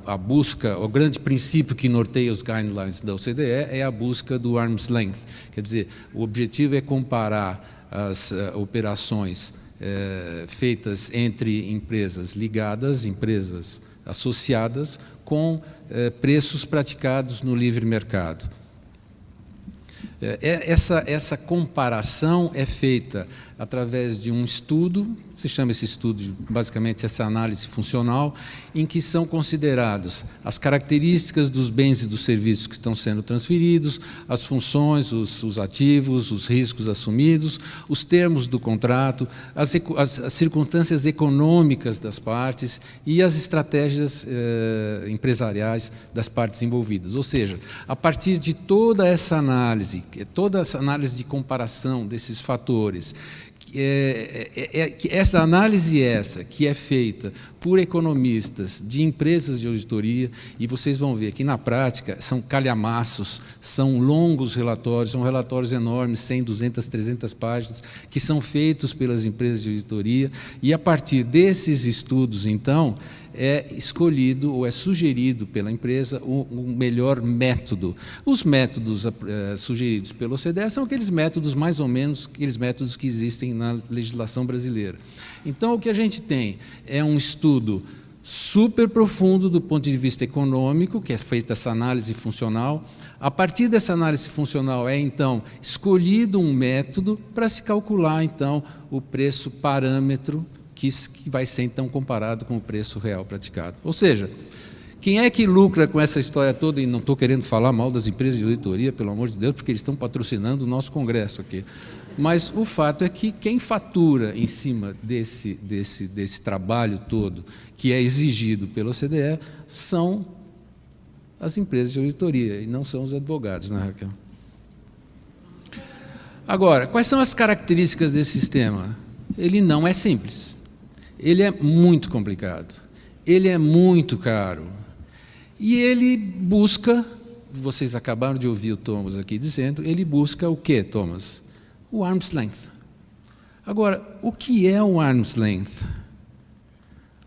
a busca, o grande princípio que norteia os guidelines da OCDE é a busca do arm's length. Quer dizer, o objetivo é comparar as operações feitas entre empresas ligadas, empresas associadas, com preços praticados no livre mercado. Essa comparação é feita através de um estudo, se chama esse estudo, basicamente, essa análise funcional, em que são considerados as características dos bens e dos serviços que estão sendo transferidos, as funções, os ativos, os riscos assumidos, os termos do contrato, as circunstâncias econômicas das partes e as estratégias empresariais das partes envolvidas. Ou seja, a partir de toda essa análise de comparação desses fatores, essa análise que é feita por economistas de empresas de auditoria, e vocês vão ver que, na prática, são calhamaços, são longos relatórios, são relatórios enormes, 100, 200, 300 páginas, que são feitos pelas empresas de auditoria, e, a partir desses estudos, então, é escolhido ou é sugerido pela empresa o melhor método. Os métodos sugeridos pela OCDE são aqueles métodos, mais ou menos, aqueles métodos que existem na legislação brasileira. Então, o que a gente tem é um estudo super profundo do ponto de vista econômico, que é feita essa análise funcional. A partir dessa análise funcional então, escolhido um método para se calcular, então, o preço parâmetro que vai ser, então, comparado com o preço real praticado. Ou seja, quem é que lucra com essa história toda? E não estou querendo falar mal das empresas de auditoria, pelo amor de Deus, porque eles estão patrocinando o nosso congresso aqui. Mas o fato é que quem fatura em cima desse trabalho todo, que é exigido pela OCDE, são as empresas de auditoria, e não são os advogados, né, Raquel? Agora, quais são as características desse sistema? Ele não é simples. Ele é muito complicado, ele é muito caro, e ele busca, vocês acabaram de ouvir o Thomas aqui dizendo, ele busca o quê, Thomas? O arm's length. Agora, o que é o arm's length?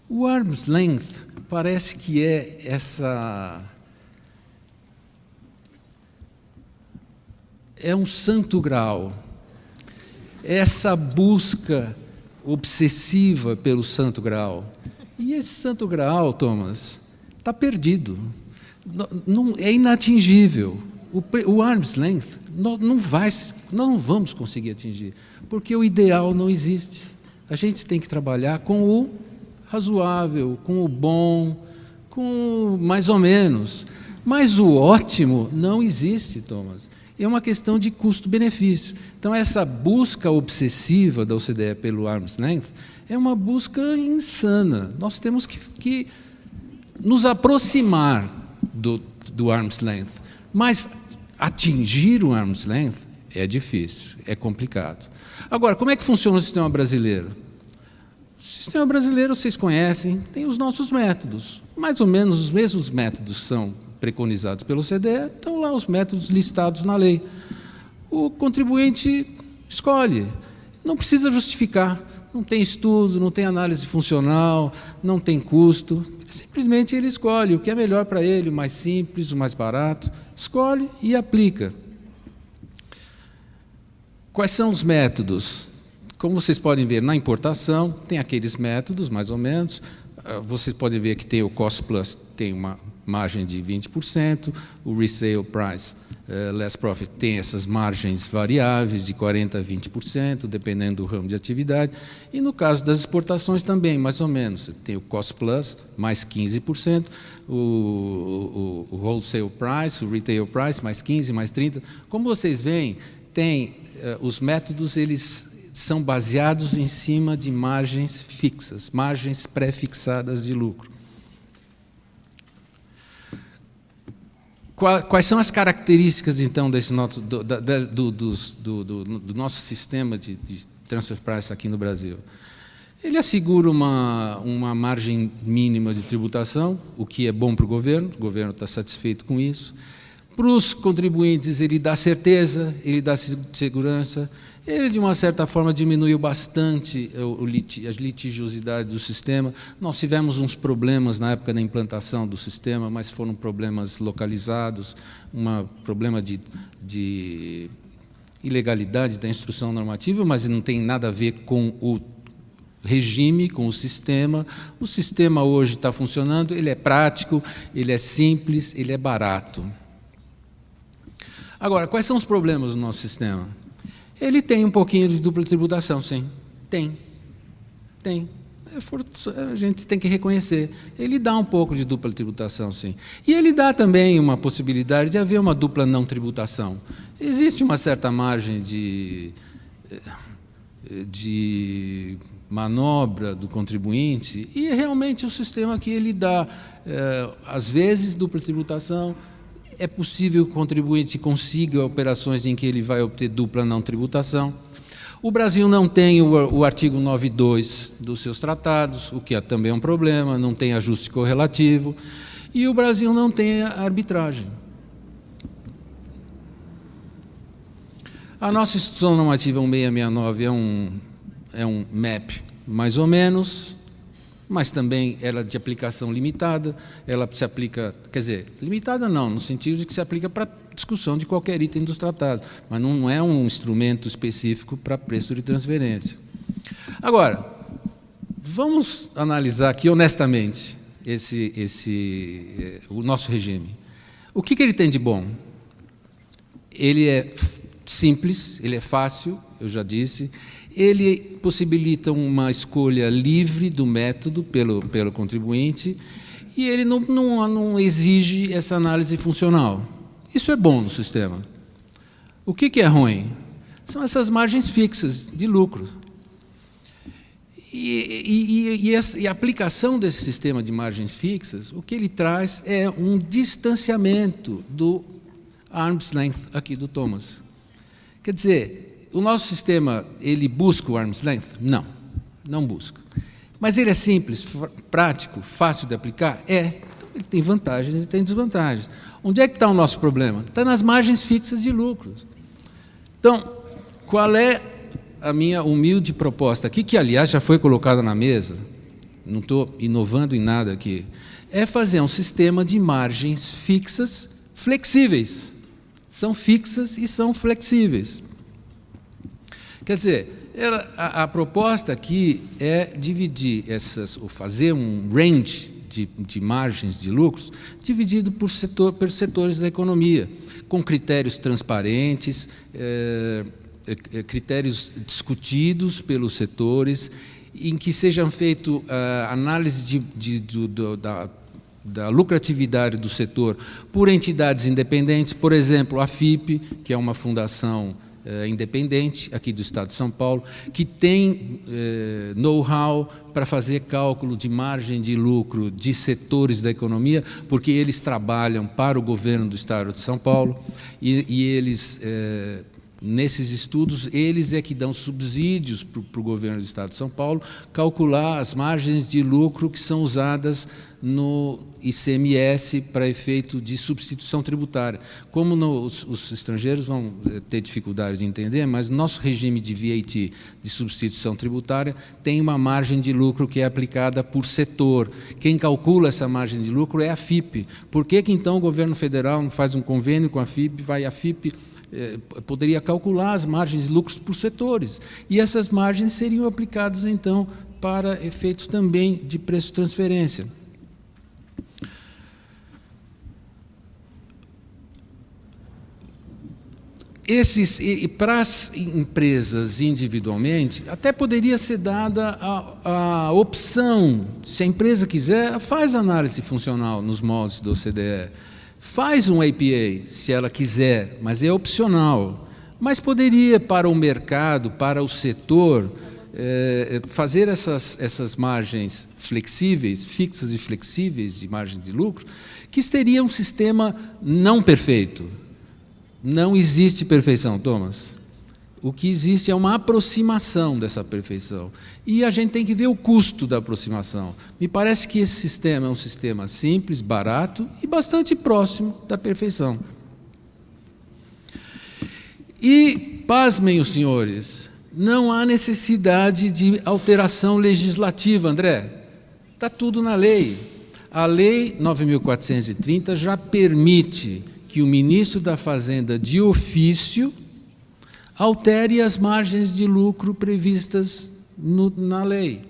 O arm's length parece que é um santo graal, essa busca obsessiva pelo santo graal. E esse santo graal, Thomas, está perdido. É inatingível. O arm's length nós não vamos conseguir atingir, porque o ideal não existe. A gente tem que trabalhar com o razoável, com o bom, com o mais ou menos. Mas o ótimo não existe, Thomas. É uma questão de custo-benefício. Então, essa busca obsessiva da OCDE pelo arm's length é uma busca insana. Nós temos que nos aproximar do arm's length, mas atingir o arm's length é difícil, é complicado. Agora, como é que funciona o sistema brasileiro? O sistema brasileiro, vocês conhecem, tem os nossos métodos. Mais ou menos os mesmos métodos são preconizados pelo OCDE, estão lá os métodos listados na lei. O contribuinte escolhe, não precisa justificar, não tem estudo, não tem análise funcional, não tem custo, simplesmente ele escolhe o que é melhor para ele, o mais simples, o mais barato, escolhe e aplica. Quais são os métodos? Como vocês podem ver, na importação, tem aqueles métodos, mais ou menos. Vocês podem ver que tem o Cost Plus, tem uma margem de 20%, o Resale Price Less Profit tem essas margens variáveis de 40% a 20%, dependendo do ramo de atividade, e no caso das exportações também, mais ou menos, tem o Cost Plus, mais 15%, o Wholesale Price, o Retail Price, mais 15%, mais 30%. Como vocês veem, os métodos, eles são baseados em cima de margens fixas, margens pré-fixadas de lucro. Quais são as características, então, do nosso sistema de transfer price aqui no Brasil? Ele assegura uma margem mínima de tributação, o que é bom para o governo está satisfeito com isso. Para os contribuintes, ele dá certeza, ele dá segurança, ele, de uma certa forma, diminuiu bastante a litigiosidade do sistema. Nós tivemos uns problemas na época da implantação do sistema, mas foram problemas localizados, um problema de ilegalidade da instrução normativa, mas não tem nada a ver com o regime, com o sistema. O sistema hoje está funcionando, ele é prático, ele é simples, ele é barato. Agora, quais são os problemas do nosso sistema? Ele tem um pouquinho de dupla tributação, sim. Tem. A gente tem que reconhecer. Ele dá um pouco de dupla tributação, sim. E ele dá também uma possibilidade de haver uma dupla não tributação. Existe uma certa margem de manobra do contribuinte, e realmente o sistema aqui ele dá, às vezes, dupla tributação. É possível que o contribuinte consiga operações em que ele vai obter dupla não tributação. O Brasil não tem o artigo 9.2 dos seus tratados, o que também é um problema, não tem ajuste correlativo, e o Brasil não tem a arbitragem. A nossa Instituição Normativa 1669 é um MAP, mais ou menos, mas também ela é de aplicação limitada, ela se aplica, quer dizer, limitada não, no sentido de que se aplica para discussão de qualquer item dos tratados, mas não é um instrumento específico para preço de transferência. Agora, vamos analisar aqui honestamente o nosso regime. O que ele tem de bom? Ele é simples, ele é fácil, eu já disse. Ele possibilita uma escolha livre do método pelo contribuinte, e ele não exige essa análise funcional. Isso é bom no sistema. O que é ruim? São essas margens fixas de lucro. E a aplicação desse sistema de margens fixas, o que ele traz é um distanciamento do arm's length aqui do Thomas. Quer dizer, o nosso sistema, ele busca o arm's length? Não, não busca. Mas ele é simples, prático, fácil de aplicar? É. Então, ele tem vantagens e tem desvantagens. Onde é que está o nosso problema? Está nas margens fixas de lucros. Então, qual é a minha humilde proposta aqui, que, aliás, já foi colocada na mesa, não estou inovando em nada aqui, é fazer um sistema de margens fixas flexíveis. São fixas e são flexíveis. Quer dizer, a proposta aqui é dividir ou fazer um range de margens de lucros dividido por setores da economia, com critérios transparentes, critérios discutidos pelos setores, em que sejam feitas análise da lucratividade do setor por entidades independentes, por exemplo, a FIP, que é uma fundação independente aqui do Estado de São Paulo, que tem know-how para fazer cálculo de margem de lucro de setores da economia, porque eles trabalham para o governo do Estado de São Paulo, e eles, nesses estudos, eles é que dão subsídios para o governo do Estado de São Paulo calcular as margens de lucro que são usadas no ICMS para efeito de substituição tributária. Como os estrangeiros vão ter dificuldade de entender, mas o nosso regime de VAT, de substituição tributária, tem uma margem de lucro que é aplicada por setor. Quem calcula essa margem de lucro é a FIP. Por que então o governo federal não faz um convênio com a FIP, a FIP poderia calcular as margens de lucros por setores, e essas margens seriam aplicadas, então, para efeitos também de preço de transferência. Para as empresas individualmente, até poderia ser dada a opção, se a empresa quiser, faz análise funcional nos moldes do OCDE, faz um APA, se ela quiser, mas é opcional. Mas poderia, para o mercado, para o setor, fazer essas margens flexíveis, fixas e flexíveis de margem de lucro, que seria um sistema não perfeito. Não existe perfeição, Thomas. O que existe é uma aproximação dessa perfeição. E a gente tem que ver o custo da aproximação. Me parece que esse sistema é um sistema simples, barato e bastante próximo da perfeição. E, pasmem os senhores, não há necessidade de alteração legislativa, André. Está tudo na lei. A Lei 9.430 já permite que o ministro da Fazenda, de ofício, altere as margens de lucro previstas na lei.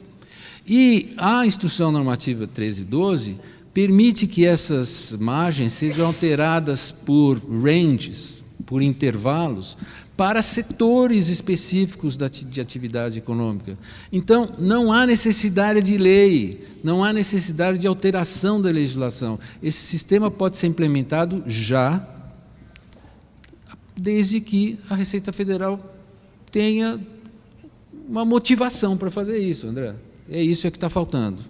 E a Instrução Normativa 1312 permite que essas margens sejam alteradas por ranges, por intervalos, para setores específicos de atividade econômica. Então, não há necessidade de lei, não há necessidade de alteração da legislação. Esse sistema pode ser implementado já, desde que a Receita Federal tenha uma motivação para fazer isso, André. É isso que está faltando.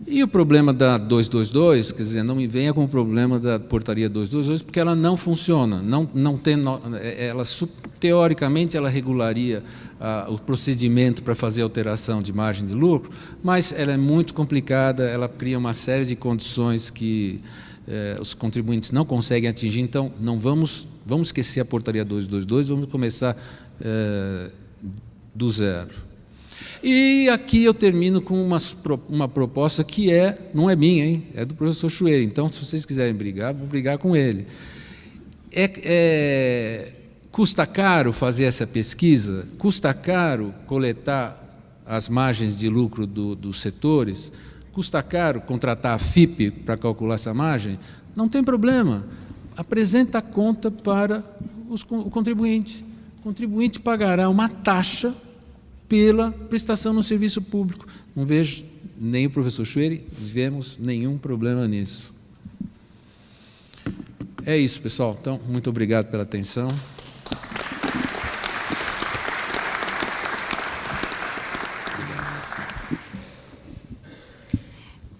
E o problema da 222, quer dizer, não me venha com o problema da portaria 222, porque ela não funciona. Não tem, ela, teoricamente, ela regularia o procedimento para fazer alteração de margem de lucro, mas ela é muito complicada, ela cria uma série de condições que os contribuintes não conseguem atingir. Então, não vamos esquecer a portaria 222, vamos começar do zero. E aqui eu termino com uma proposta que não é minha, hein? É do professor Chueira. Então, se vocês quiserem brigar, vou brigar com ele. Custa caro fazer essa pesquisa? Custa caro coletar as margens de lucro dos setores? Custa caro contratar a FIP para calcular essa margem? Não tem problema. Apresenta a conta para o contribuinte. O contribuinte pagará uma taxa pela prestação no serviço público. Não vejo, nem o professor Chueira, vemos nenhum problema nisso. É isso, pessoal. Então, muito obrigado pela atenção.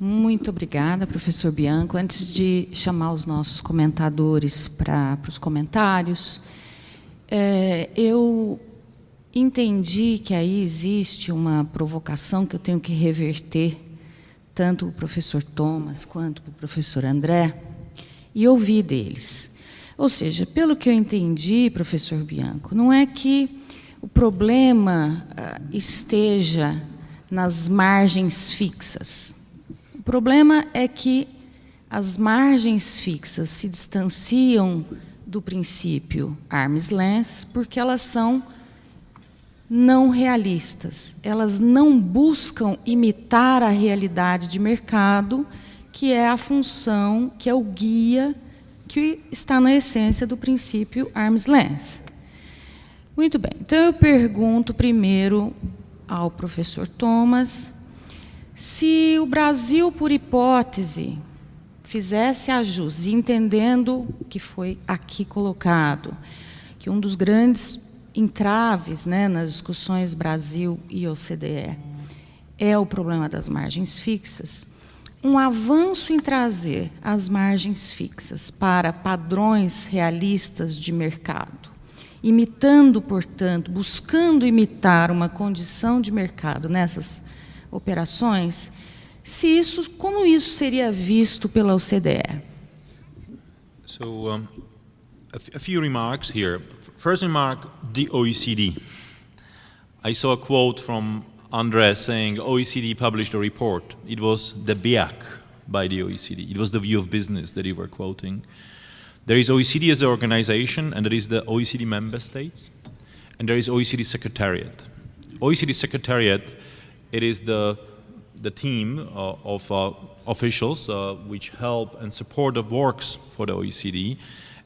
Muito obrigada, professor Bianco. Antes de chamar os nossos comentadores para os comentários, eu entendi que aí existe uma provocação que eu tenho que reverter, tanto o professor Thomas quanto o professor André, e ouvi deles. Ou seja, pelo que eu entendi, professor Bianco, não é que o problema esteja nas margens fixas. O problema é que as margens fixas se distanciam do princípio arm's length porque elas são não realistas. Elas não buscam imitar a realidade de mercado, que é a função, que é o guia, que está na essência do princípio arm's length. Muito bem. Então, eu pergunto primeiro ao professor Thomas se o Brasil, por hipótese, fizesse ajustes, entendendo que foi aqui colocado, que um dos grandes entraves, nas discussões Brasil e OCDE é o problema das margens fixas, um avanço em trazer as margens fixas para padrões realistas de mercado, imitando, portanto, buscando imitar uma condição de mercado nessas operações, como isso seria visto pela OCDE? So, a few remarks here. First remark, the OECD. I saw a quote from André saying OECD published a report. It was the BEAC by the OECD. It was the view of business that you were quoting. There is OECD as an organization, and there is the OECD member states, and there is OECD Secretariat. OECD Secretariat, it is the team of officials which help and support the works for the OECD,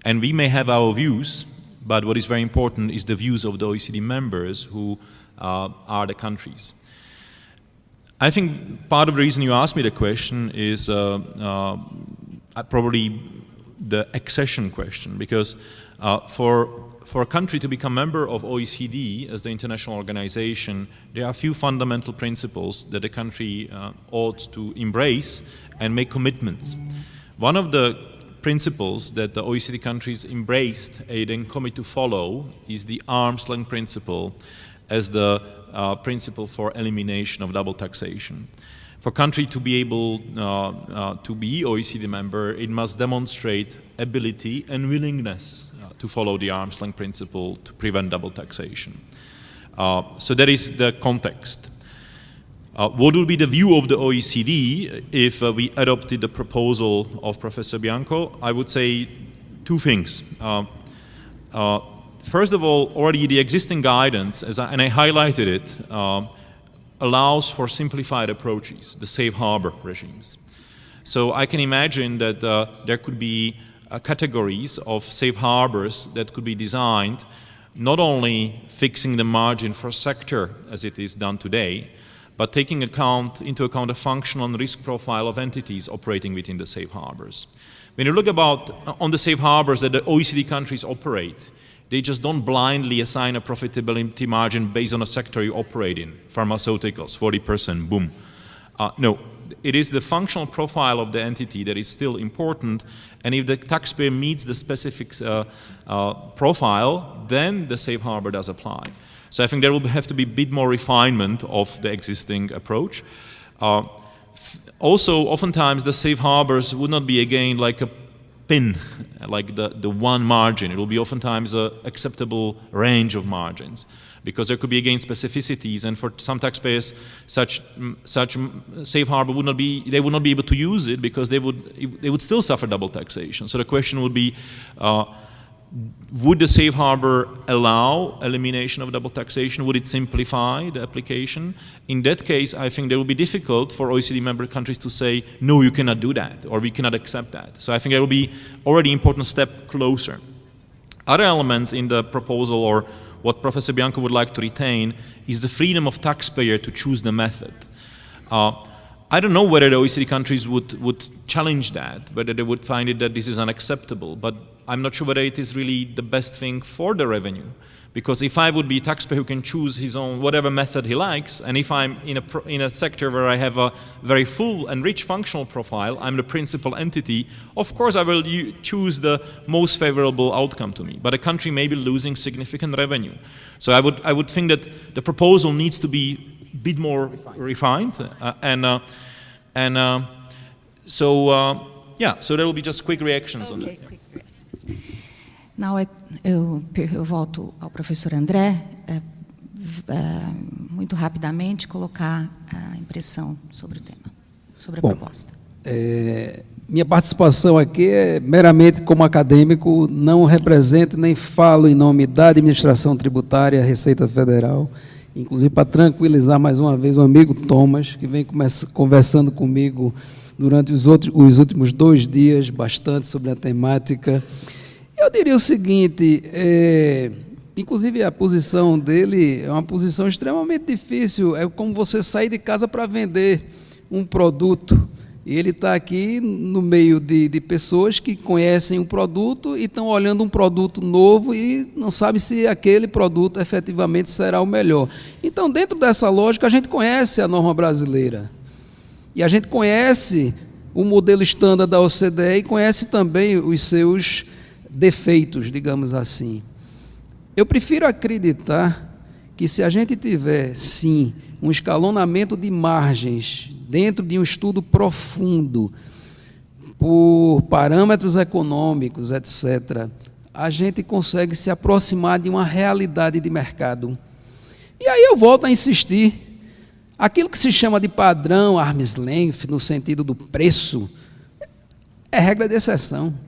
and we may have our views, but what is very important is the views of the OECD members who are the countries. I think part of the reason you asked me the question is probably the accession question, because for a country to become member of OECD as the international organization, there are a few fundamental principles that the country ought to embrace and make commitments. One of the principles that the OECD countries embraced and then commit to follow is the arm's length principle as the principle for elimination of double taxation. For a country to be able to be OECD member, it must demonstrate ability and willingness to follow the arm's length principle to prevent double taxation. So that is the context. What would be the view of the OECD if we adopted the proposal of Professor Bianco? I would say two things. First of all, already the existing guidance, and I highlighted it, allows for simplified approaches, the safe harbor regimes. So I can imagine that there could be categories of safe harbors that could be designed, not only fixing the margin for a sector as it is done today, but taking into account the functional and risk profile of entities operating within the safe harbors. When you look on the safe harbors that the OECD countries operate, they just don't blindly assign a profitability margin based on a sector you operate in. Pharmaceuticals, 40%, boom. No, it is the functional profile of the entity that is still important, and if the taxpayer meets the specific profile, then the safe harbor does apply. So I think there will have to be a bit more refinement of the existing approach. Also, oftentimes the safe harbors would not be again like a pin, like the one margin. It will be oftentimes an acceptable range of margins, because there could be again specificities, and for some taxpayers, such safe harbor would not be able to use it because they would still suffer double taxation. So the question would be, would the safe harbor allow elimination of double taxation? Would it simplify the application? In that case, I think it will be difficult for OECD member countries to say, no, you cannot do that, or we cannot accept that. So I think there will be already an important step closer. Other elements in the proposal, or what Professor Bianco would like to retain, is the freedom of taxpayer to choose the method. I don't know whether the OECD countries would challenge that, whether they would find it that this is unacceptable, but I'm not sure whether it is really the best thing for the revenue. Because if I would be a taxpayer who can choose his own whatever method he likes, and if I'm in a sector where I have a very full and rich functional profile, I'm the principal entity, of course I will choose the most favorable outcome to me. But a country may be losing significant revenue. So I would think that the proposal needs to be a bit more refined. So there will be just quick reactions on that. Quick reactions. Now, eu volto ao professor André, muito rapidamente, colocar a impressão sobre o tema, sobre a proposta. Minha participação aqui é meramente como acadêmico, não represento nem falo em nome da administração tributária, Receita Federal, inclusive para tranquilizar mais uma vez o amigo Thomas, que vem conversando comigo durante os últimos 2 dias, bastante sobre a temática. Eu diria o seguinte, inclusive a posição dele é uma posição extremamente difícil, é como você sair de casa para vender um produto, e ele está aqui no meio de pessoas que conhecem o produto e estão olhando um produto novo e não sabem se aquele produto efetivamente será o melhor. Então, dentro dessa lógica, a gente conhece a norma brasileira, e a gente conhece o modelo estándar da OCDE e conhece também os seus defeitos, digamos assim. Eu prefiro acreditar que se a gente tiver, sim, um escalonamento de margens dentro de um estudo profundo, por parâmetros econômicos, etc., a gente consegue se aproximar de uma realidade de mercado. E aí eu volto a insistir, aquilo que se chama de padrão arm's length, no sentido do preço, é regra de exceção.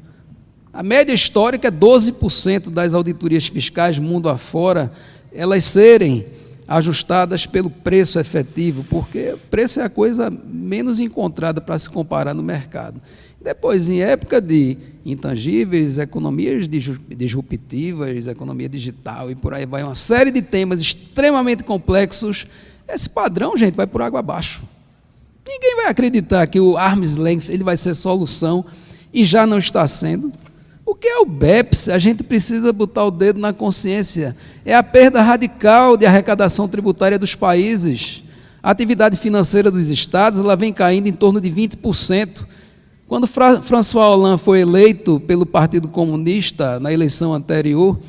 A média histórica é 12% das auditorias fiscais mundo afora, elas serem ajustadas pelo preço efetivo, porque o preço é a coisa menos encontrada para se comparar no mercado. Depois, em época de intangíveis, economias disruptivas, economia digital e por aí vai, uma série de temas extremamente complexos, esse padrão, gente, vai por água abaixo. Ninguém vai acreditar que o arm's length ele vai ser solução e já não está sendo. O que é o BEPS? A gente precisa botar o dedo na consciência. É a perda radical de arrecadação tributária dos países. A atividade financeira dos estados ela vem caindo em torno de 20%. Quando François Hollande foi eleito pelo Partido Comunista na eleição anterior,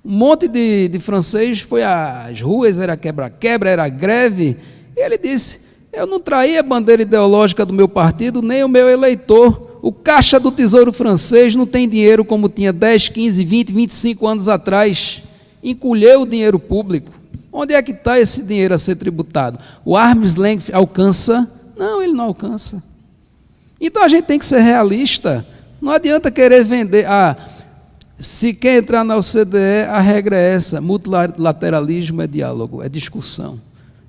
um monte de francês foi às ruas, era quebra-quebra, era greve, e ele disse, eu não traí a bandeira ideológica do meu partido, nem o meu eleitor. O caixa do Tesouro francês não tem dinheiro como tinha 10, 15, 20, 25 anos atrás. Encolheu o dinheiro público. Onde é que está esse dinheiro a ser tributado? O arm's length alcança? Não, ele não alcança. Então a gente tem que ser realista. Não adianta querer vender. Se quer entrar na OCDE, a regra é essa. Multilateralismo é diálogo, é discussão.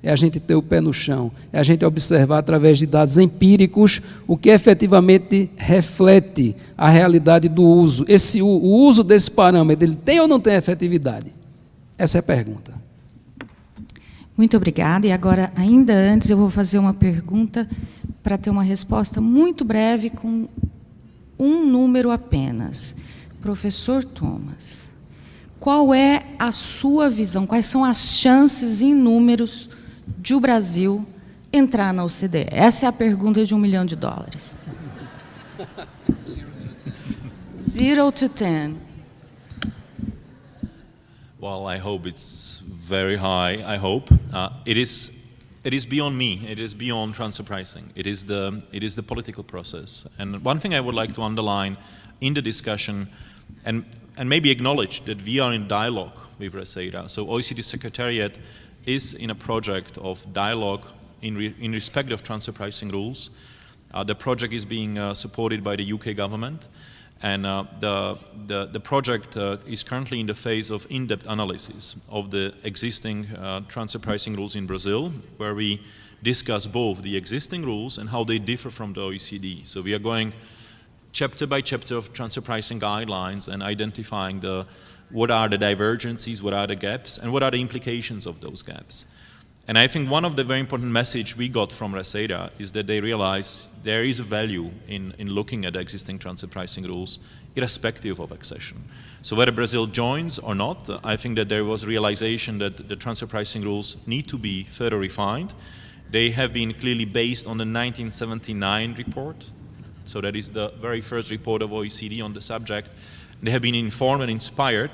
é a gente ter o pé no chão, é a gente observar através de dados empíricos o que efetivamente reflete a realidade do uso. O uso desse parâmetro, ele tem ou não tem efetividade? Essa é a pergunta. Muito obrigada. E agora, ainda antes, eu vou fazer uma pergunta para ter uma resposta muito breve com um número apenas. Professor Thomas, qual é a sua visão? Quais são as chances em números de o Brasil entrar na OCDE? Essa é a pergunta de $1 milhão. 0 to 10. Well, I hope it's very high. I hope it is beyond me. It is beyond transfer pricing. It is the political process. And one thing I would like to underline in the discussion, and maybe acknowledge that we are in dialogue with Reseda. So OECD Secretariat is in a project of dialogue in respect of transfer pricing rules. The project is being supported by the UK government. And the project is currently in the phase of in-depth analysis of the existing transfer pricing rules in Brazil, where we discuss both the existing rules and how they differ from the OECD. So we are going chapter by chapter of transfer pricing guidelines and identifying what are the divergences, what are the gaps, and what are the implications of those gaps. And I think one of the very important messages we got from Reseda is that they realize there is a value in looking at existing transfer pricing rules, irrespective of accession. So whether Brazil joins or not, I think that there was realization that the transfer pricing rules need to be further refined. They have been clearly based on the 1979 report. So that is the very first report of OECD on the subject. They have been informed and inspired,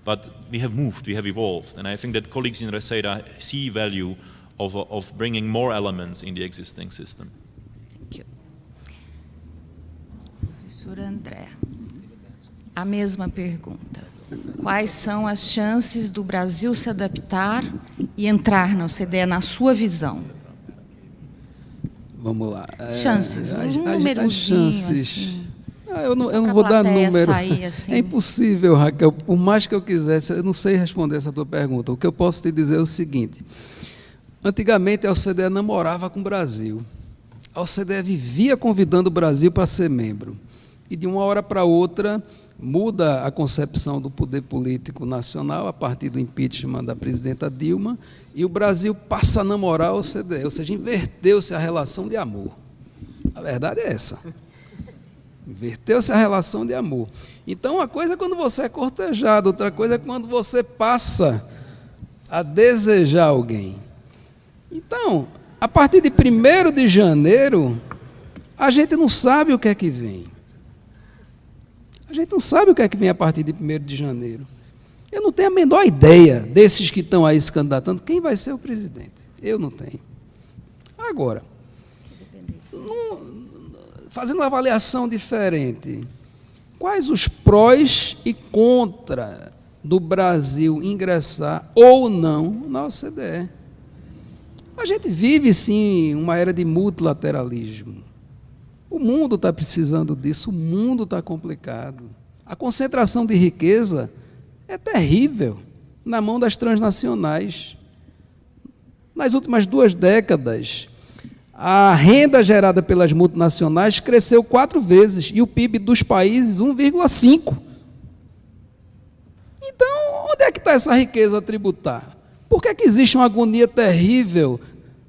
but we have moved, we have evolved. And I think that colleagues in Reseda see value of bringing more elements in the existing system. Thank you. Professor André, a mesma pergunta. Quais são as chances do Brasil se adaptar e entrar na OCDE, na sua visão? Vamos lá. Chances, um númerozinho assim. Eu não vou dar número. Assim. É impossível, Raquel. Por mais que eu quisesse, eu não sei responder essa tua pergunta. O que eu posso te dizer é o seguinte. Antigamente, a OCDE namorava com o Brasil. A OCDE vivia convidando o Brasil para ser membro. E, de uma hora para outra, muda a concepção do poder político nacional a partir do impeachment da presidenta Dilma e o Brasil passa a namorar a OCDE, ou seja, inverteu-se a relação de amor. A verdade é essa. Inverteu-se a relação de amor. Então, uma coisa é quando você é cortejado, outra coisa é quando você passa a desejar alguém. Então, a partir de 1º de janeiro, a gente não sabe o que é que vem. A gente não sabe o que é que vem a partir de 1º de janeiro. Eu não tenho a menor ideia desses que estão aí se candidatando, quem vai ser o presidente. Eu não tenho. Agora, fazendo uma avaliação diferente, quais os prós e contras do Brasil ingressar ou não na OCDE? A gente vive, sim, uma era de multilateralismo. O mundo está precisando disso, o mundo está complicado. A concentração de riqueza é terrível na mão das transnacionais. Nas últimas 2 décadas, a renda gerada pelas multinacionais cresceu 4 vezes e o PIB dos países 1,5. Então, onde é que está essa riqueza a tributar? Por que é que existe uma agonia terrível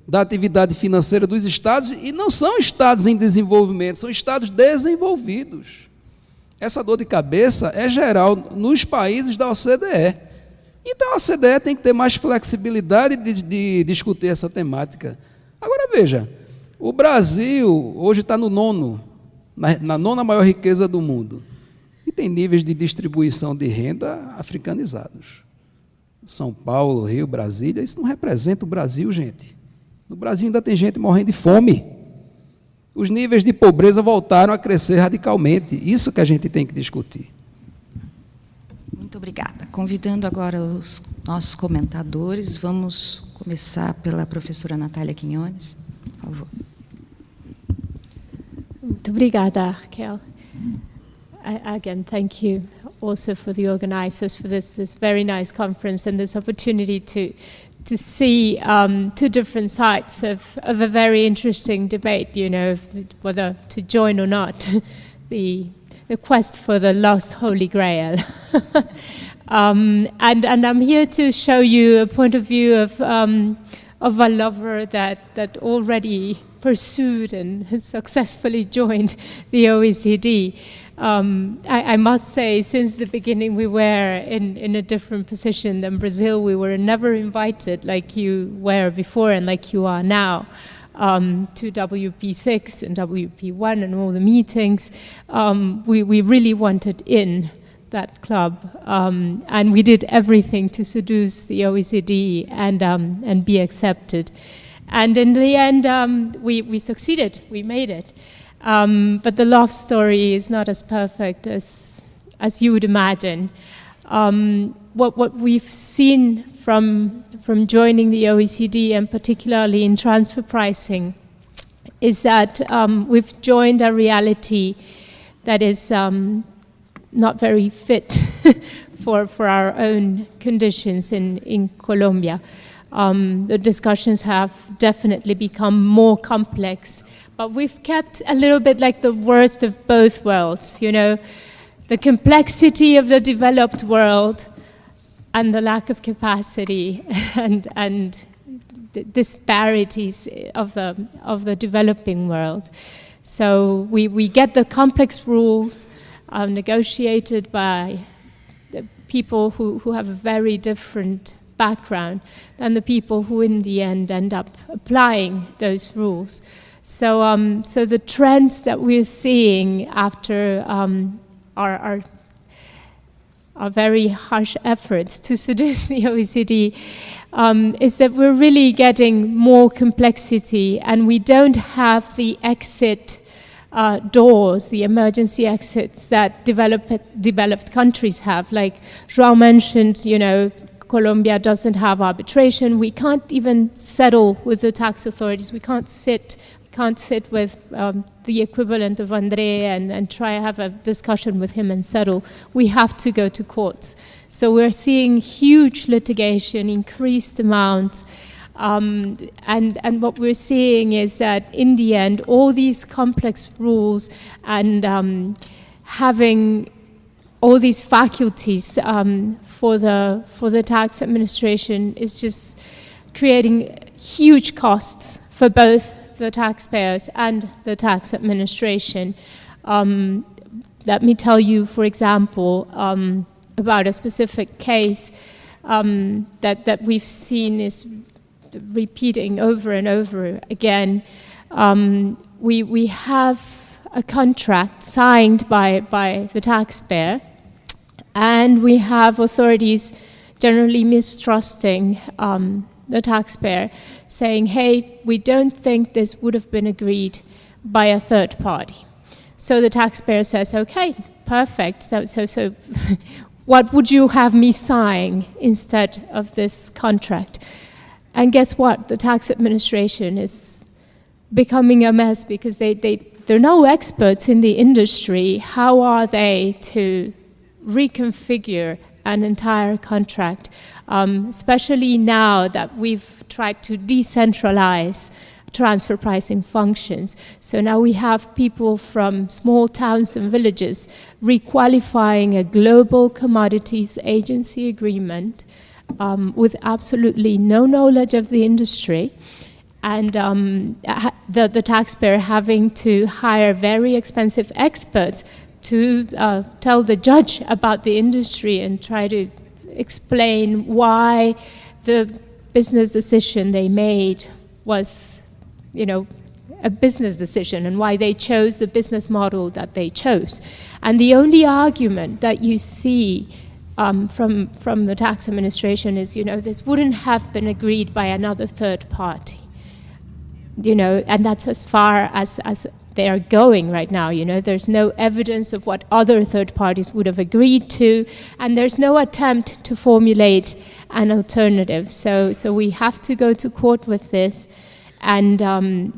da atividade financeira dos estados, e não são estados em desenvolvimento, são estados desenvolvidos? Essa dor de cabeça é geral nos países da OCDE. Então, a OCDE tem que ter mais flexibilidade de discutir essa temática. Agora, veja, o Brasil hoje está no na 9ª maior riqueza do mundo, e tem níveis de distribuição de renda africanizados. São Paulo, Rio, Brasília, isso não representa o Brasil, gente. No Brasil ainda tem gente morrendo de fome. Os níveis de pobreza voltaram a crescer radicalmente. Isso que a gente tem que discutir. Muito obrigada. Convidando agora os nossos comentadores, vamos começar pela professora Natália Quinones, por favor. Muito obrigada, Raquel. Again, thank you also for the organizers for this very nice conference and this opportunity to see two different sides of a very interesting debate, you know, whether to join or not, the quest for the lost Holy Grail. And I'm here to show you a point of view of a lover that already pursued and successfully joined the OECD. I must say, since the beginning, we were in a different position than Brazil. We were never invited like you were before and like you are now to WP6 and WP1 and all the meetings. We really wanted in that club, and we did everything to seduce the OECD and be accepted. And in the end, we succeeded. We made it. But the love story is not as perfect as you would imagine. What we've seen from joining the OECD, and particularly in transfer pricing, is that we've joined a reality that is not very fit for our own conditions in Colombia. The discussions have definitely become more complex, but we've kept a little bit like the worst of both worlds, you know, the complexity of the developed world and the lack of capacity and the disparities of the developing world. So we get the complex rules negotiated by the people who have a very different background than the people who in the end end up applying those rules. So the trends that we're seeing after our very harsh efforts to seduce the OECD is that we're really getting more complexity, and we don't have the exit doors, the emergency exits that developed countries have. Like João mentioned, you know, Colombia doesn't have arbitration. We can't even settle with the tax authorities. We can't sit with the equivalent of André and try to have a discussion with him and settle. We have to go to courts. So we're seeing huge litigation, increased amounts, and what we're seeing is that in the end, all these complex rules and having all these faculties for the tax administration is just creating huge costs for both the taxpayers and the tax administration. Let me tell you, for example, about a specific case that we've seen is repeating over and over again. We have a contract signed by the taxpayer, and we have authorities generally mistrusting the taxpayer, saying, hey, we don't think this would have been agreed by a third party. So the taxpayer says, okay, perfect. So what would you have me sign instead of this contract? And guess what? The tax administration is becoming a mess because they're no experts in the industry. How are they to reconfigure an entire contract, especially now that we've tried to decentralize transfer pricing functions? So now we have people from small towns and villages requalifying a global commodities agency agreement with absolutely no knowledge of the industry, and the taxpayer having to hire very expensive experts to tell the judge about the industry and try to explain why the business decision they made was, you know, a business decision and why they chose the business model that they chose. And the only argument that you see from the tax administration is, you know, this wouldn't have been agreed by another third party. You know, and that's as far as they are going right now. You know, there's no evidence of what other third parties would have agreed to, and there's no attempt to formulate an alternative. So we have to go to court with this, and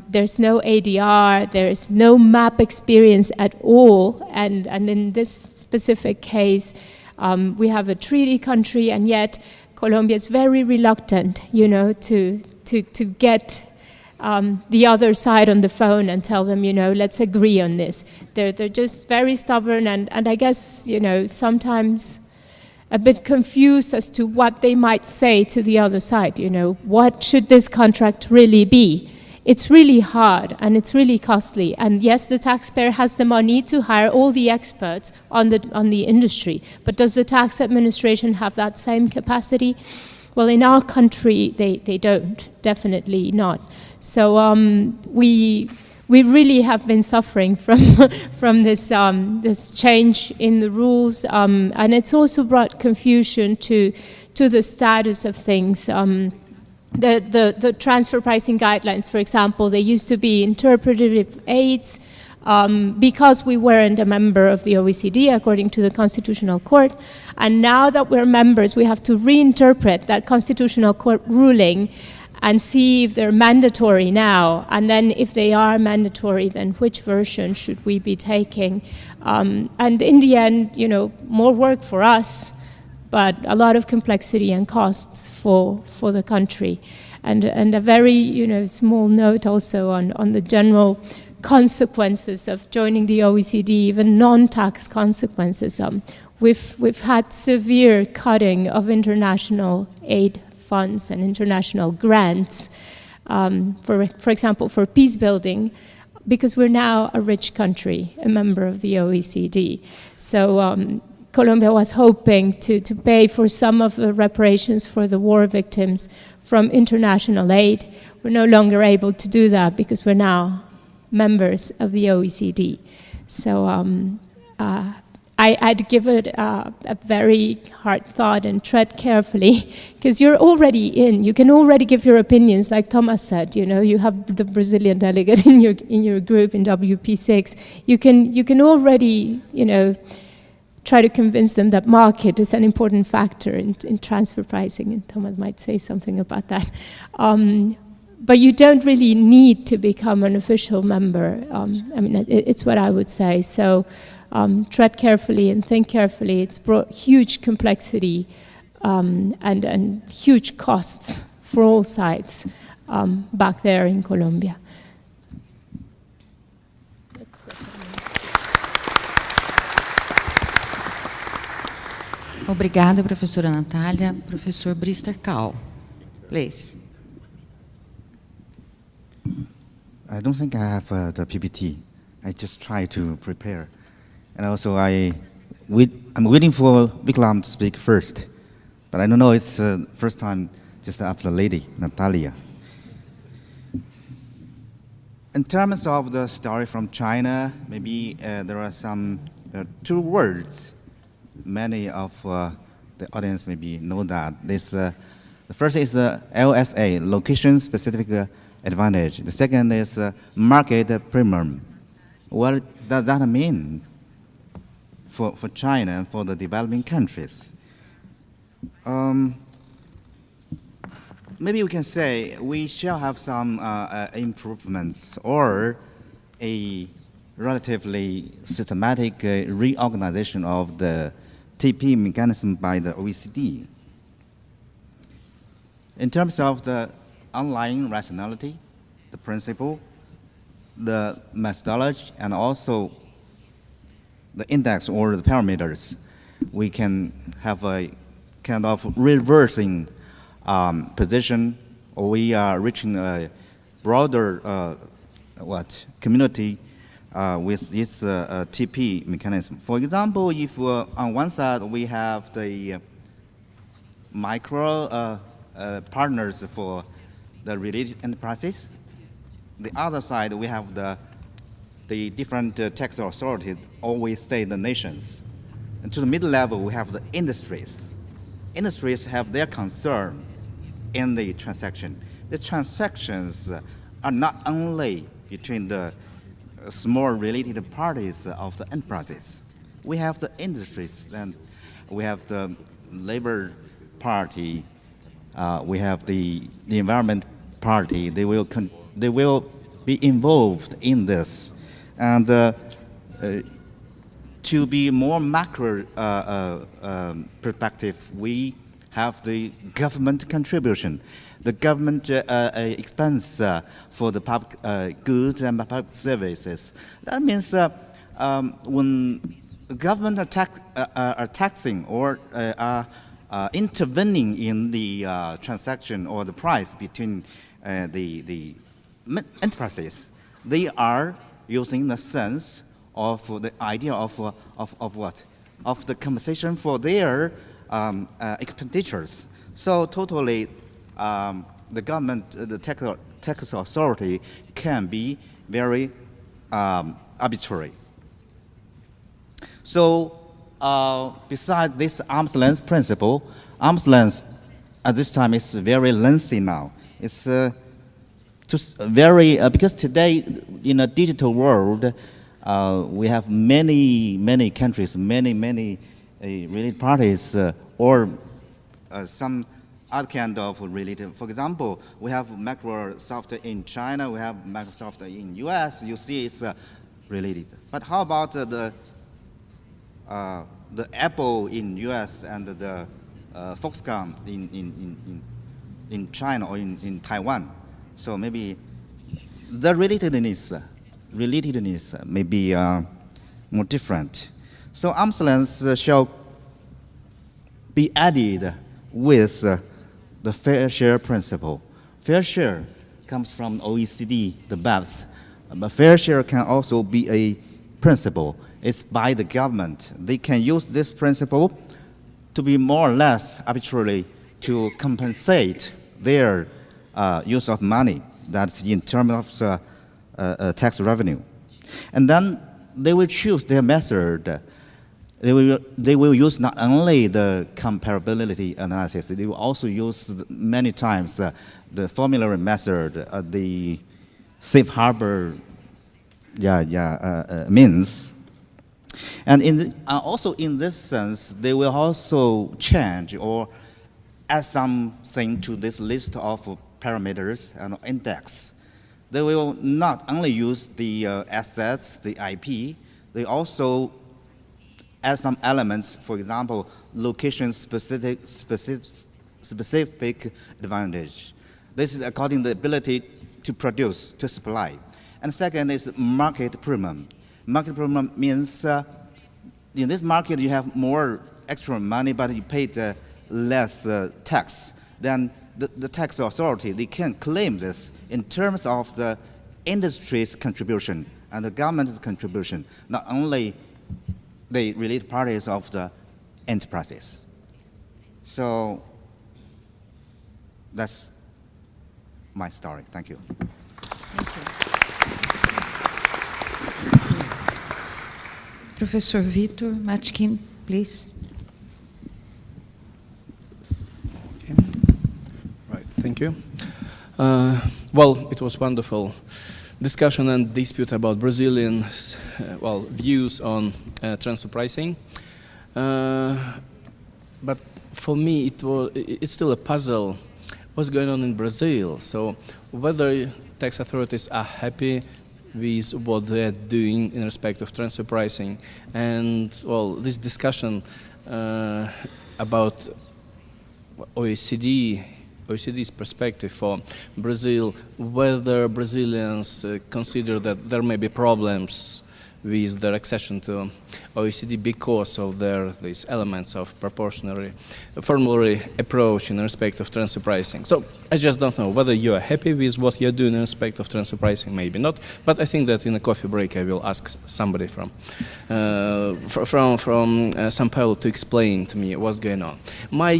there's no ADR, there's no map experience at all, and in this specific case, we have a treaty country, and yet Colombia is very reluctant, you know, to get the other side on the phone and tell them, you know, let's agree on this. They're just very stubborn, and I guess, you know, sometimes a bit confused as to what they might say to the other side, you know. What should this contract really be? It's really hard and it's really costly. And yes, the taxpayer has the money to hire all the experts on the industry, but does the tax administration have that same capacity? Well, in our country, they don't, definitely not. So we really have been suffering from this change in the rules, and it's also brought confusion to the status of things. The transfer pricing guidelines, for example, they used to be interpretive aids because we weren't a member of the OECD according to the Constitutional Court, and now that we're members, we have to reinterpret that Constitutional Court ruling and see if they're mandatory now, and then if they are mandatory, then which version should we be taking? And in the end, you know, more work for us, but a lot of complexity and costs for the country. And a very, you know, small note also on the general consequences of joining the OECD, even non-tax consequences. We've had severe cutting of international aid funds and international grants, for example, for peace building, because we're now a rich country, a member of the OECD. So Colombia was hoping to pay for some of the reparations for the war victims from international aid. We're no longer able to do that because we're now members of the OECD. So I'd give it a very hard thought and tread carefully, because you're already in. You can already give your opinions, like Thomas said. You know, you have the Brazilian delegate in your group in WP6. You can already, you know, try to convince them that market is an important factor in transfer pricing, and Thomas might say something about that. But you don't really need to become an official member. I mean, it's what I would say. So. Tread carefully and think carefully. It's brought huge complexity and huge costs for all sides back there in Colombia. Obrigada, professora Natália. Professor Brister Kahl, please. I don't think I have the PPT. I just try to prepare. And also, I'm waiting for Vikram to speak first, but I don't know, it's the first time just after Lady Natalia. In terms of the story from China, maybe there are some two words. Many of the audience maybe know that. The first is LSA, location-specific advantage. The second is market premium. What does that mean for China and for the developing countries? Maybe we can say we shall have some improvements or a relatively systematic reorganization of the TP mechanism by the OECD. In terms of the underlying rationality, the principle, the methodology, and also the index or the parameters, we can have a kind of reversing position, or we are reaching a broader community with this TP mechanism. For example, if on one side we have the micro partners for the related enterprises, the other side we have the different tax authorities, always say the nations. And to the middle level, we have the industries. Industries have their concern in the transaction. The transactions are not only between the small related parties of the enterprises. We have the industries, and we have the Labor Party, we have the Environment Party. They will be involved in this. And to be more macro perspective, we have the government contribution, the government expense for the public goods and public services. That means when the government are taxing or are intervening in the transaction or the price between the enterprises, they are using the sense of the idea of what? Of the compensation for their expenditures. So totally, the government, the tax authority can be very arbitrary. So besides this arm's length principle, arm's length at this time is very lengthy now. It's just very, because today in a digital world, we have many countries, many related parties, or some other kind of related. For example, we have Microsoft in China, we have Microsoft in US. You see, it's related. But how about the Apple in US and the Foxconn in China or in Taiwan? So maybe the relatedness may be more different. So arm's length shall be added with the fair share principle. Fair share comes from OECD, the BEPS, but fair share can also be a principle. It's by the government. They can use this principle to be more or less arbitrarily to compensate their use of money. That's in terms of tax revenue. And then they will choose their method. They will use not only the comparability analysis, they will also use many times the formulary method, the safe harbor means. And also in this sense, they will also change or add something to this list of parameters and index. They will not only use the assets, the IP, they also add some elements, for example, location-specific advantage. This is according to the ability to produce, to supply. And second is market premium. Market premium means in this market you have more extra money, but you pay less tax. Then the tax authority, they can claim this in terms of the industry's contribution and the government's contribution, not only the related parties of the enterprises. So that's my story. Thank you. Thank you. Professor Victor Matkin, please. Okay. Right, thank you. Well, it was wonderful discussion and dispute about Brazilian views on transfer pricing. But for me, it's still a puzzle. What's going on in Brazil? So whether tax authorities are happy with what they're doing in respect of transfer pricing, and well, this discussion about OECD's perspective for Brazil, whether Brazilians consider that there may be problems with their accession to OECD because of these elements of formulary approach in respect of transfer pricing. So I just don't know whether you are happy with what you're doing in respect of transfer pricing, maybe not, but I think that in a coffee break I will ask somebody from São Paulo to explain to me what's going on. My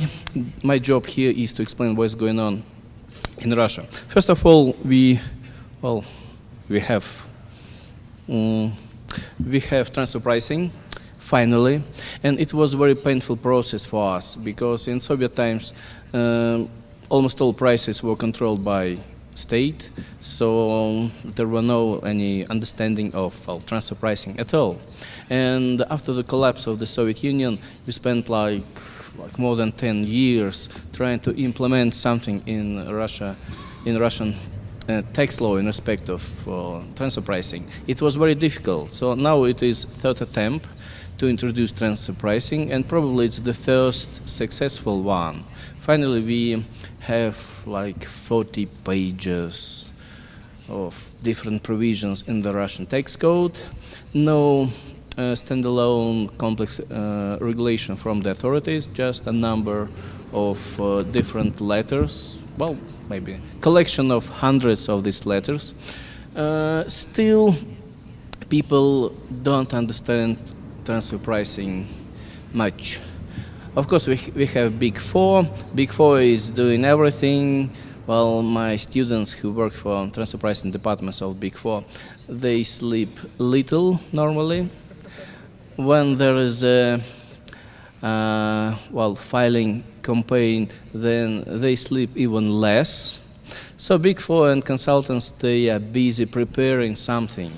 job here is to explain what's going on in Russia. First of all, we have transfer pricing, finally, and it was a very painful process for us because in Soviet times almost all prices were controlled by state, so there were no any understanding of transfer pricing at all. And after the collapse of the Soviet Union, we spent like more than 10 years trying to implement something in Russian tax law in respect of transfer pricing. It was very difficult. So now it is third attempt to introduce transfer pricing, and probably it's the first successful one. Finally, we have like 40 pages of different provisions in the Russian tax code. No standalone complex regulation from the authorities, just a number of different letters, well, maybe collection of hundreds of these letters. Still, people don't understand transfer pricing much. Of course, we have Big Four. Big Four is doing everything. Well, my students who work for transfer pricing departments of Big Four, they sleep little normally. When there is a filing campaign, then they sleep even less. So Big Four and consultants, they are busy preparing something.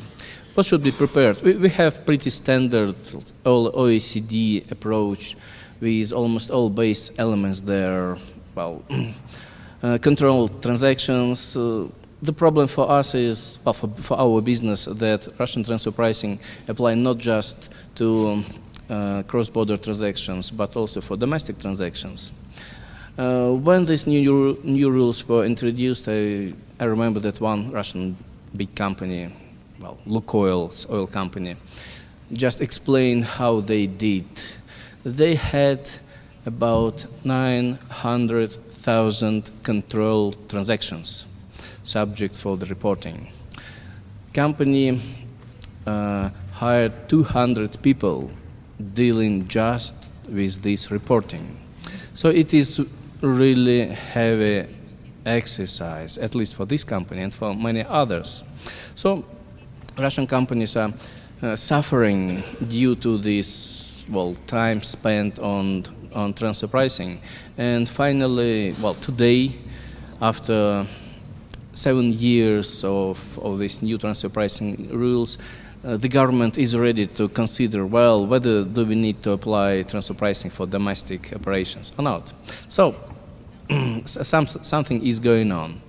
What should be prepared? We have pretty standard OECD approach with almost all base elements there. Well, controlled transactions. The problem for us is, for our business, that Russian transfer pricing apply not just to cross-border transactions, but also for domestic transactions. When these new rules were introduced, I remember that one Russian big company, well, Lukoil's oil company, just explained how they did. They had about 900,000 controlled transactions subject for the reporting. Company hired 200 people dealing just with this reporting. So it is really heavy exercise, at least for this company and for many others. So Russian companies are suffering due to this, well, time spent on transfer pricing. And finally, well, today, after 7 years of these new transfer pricing rules, the government is ready to consider, well, whether do we need to apply transfer pricing for domestic operations or not. So something is going on.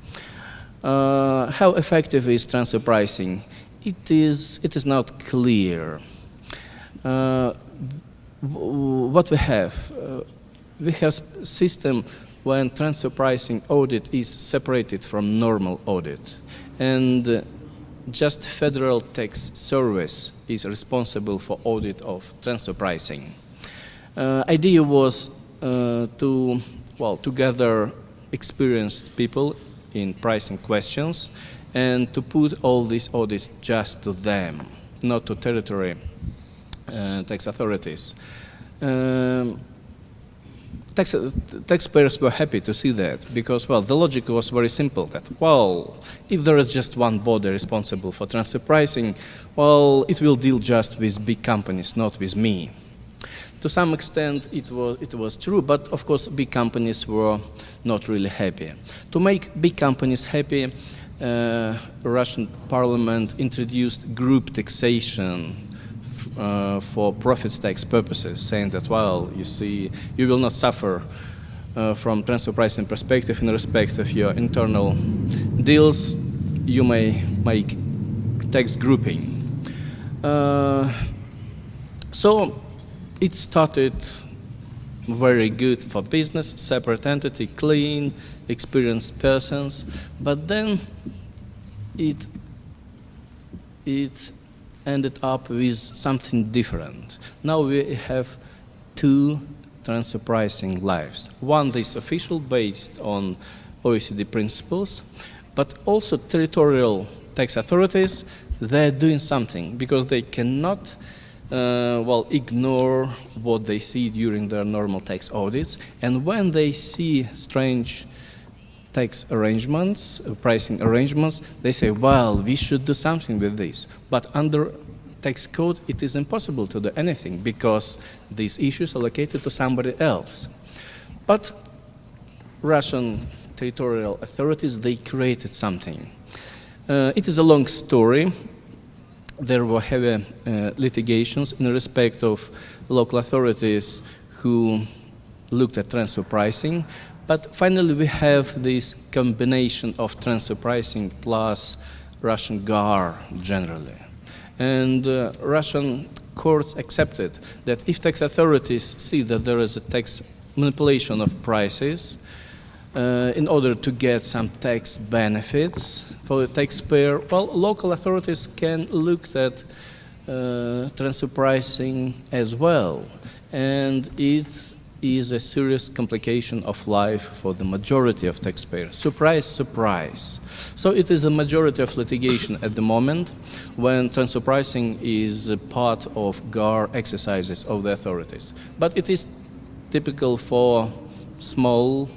How effective is transfer pricing? It is not clear. What we have system when transfer pricing audit is separated from normal audit, and just Federal Tax Service is responsible for audit of transfer pricing. Idea was to gather experienced people in pricing questions and to put all these audits just to them, not to territory tax authorities. Taxpayers were happy to see that because, well, the logic was very simple that, well, if there is just one body responsible for transfer pricing, well, it will deal just with big companies, not with me. To some extent, it was true, but of course, big companies were not really happy. To make big companies happy, Russian parliament introduced group taxation for profits tax purposes, saying that, well, you see, you will not suffer from transfer pricing perspective in respect of your internal deals. You may make tax grouping. So it started very good for business, separate entity, clean, experienced persons, but then it ended up with something different. Now we have two transfer pricing lives. One is official, based on OECD principles, but also territorial tax authorities, they're doing something because they cannot ignore what they see during their normal tax audits. And when they see strange tax arrangements, pricing arrangements, they say, well, we should do something with this. But under tax code, it is impossible to do anything because these issues are allocated to somebody else. But Russian territorial authorities, they created something. It is a long story. There were heavy litigations in respect of local authorities who looked at transfer pricing. But finally, we have this combination of transfer pricing plus Russian GAR generally. And Russian courts accepted that if tax authorities see that there is a tax manipulation of prices, in order to get some tax benefits for the taxpayer, well, local authorities can look at transfer pricing as well. And it is a serious complication of life for the majority of taxpayers. Surprise, surprise. So it is a majority of litigation at the moment when transfer pricing is a part of GAR exercises of the authorities. But it is typical for small,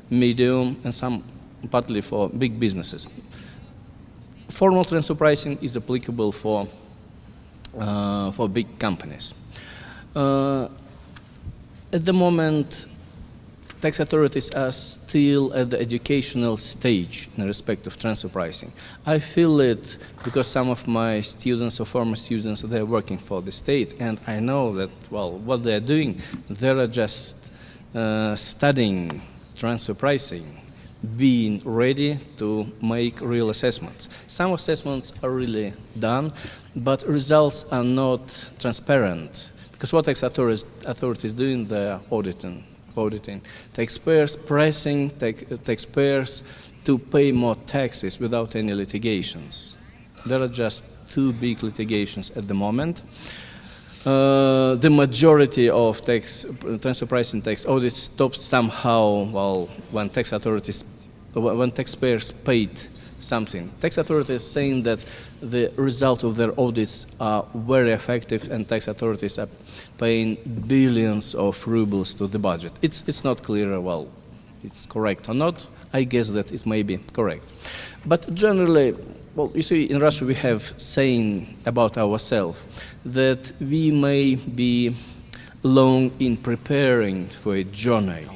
medium, and some partly for big businesses. Formal transfer pricing is applicable for big companies. At the moment, tax authorities are still at the educational stage in respect of transfer pricing. I feel it because some of my students or former students, they're working for the state, and I know that, well, what they're doing, they're just studying transfer pricing, being ready to make real assessments. Some assessments are really done, but results are not transparent. Because what tax authorities doing, they're auditing taxpayers, pressing taxpayers to pay more taxes without any litigations. There are just 2 big litigations at the moment. The majority of transfer pricing tax audits stopped somehow, well, when taxpayers paid something. Tax authorities saying that the result of their audits are very effective and tax authorities are paying billions of rubles to the budget. It's not clear, well, it's correct or not. I guess that it may be correct. But generally, well, you see, in Russia we have saying about ourselves that we may be long in preparing for a journey,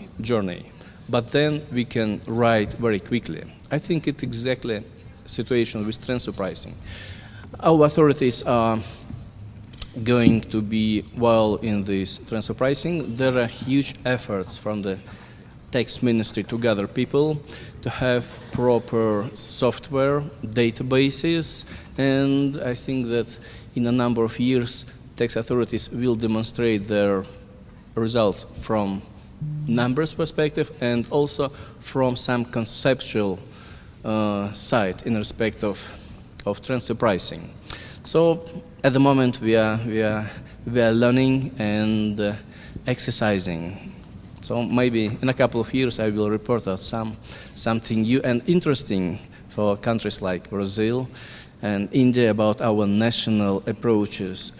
but then we can ride very quickly. I think it's exactly the situation with transfer pricing. Our authorities are going to be well in this transfer pricing. There are huge efforts from the tax ministry to gather people, to have proper software, databases, and I think that in a number of years, tax authorities will demonstrate their results from numbers perspective and also from some conceptual side in respect of transfer pricing. So at the moment we are learning and exercising. So maybe in a couple of years I will report out something new and interesting for countries like Brazil and India about our national approaches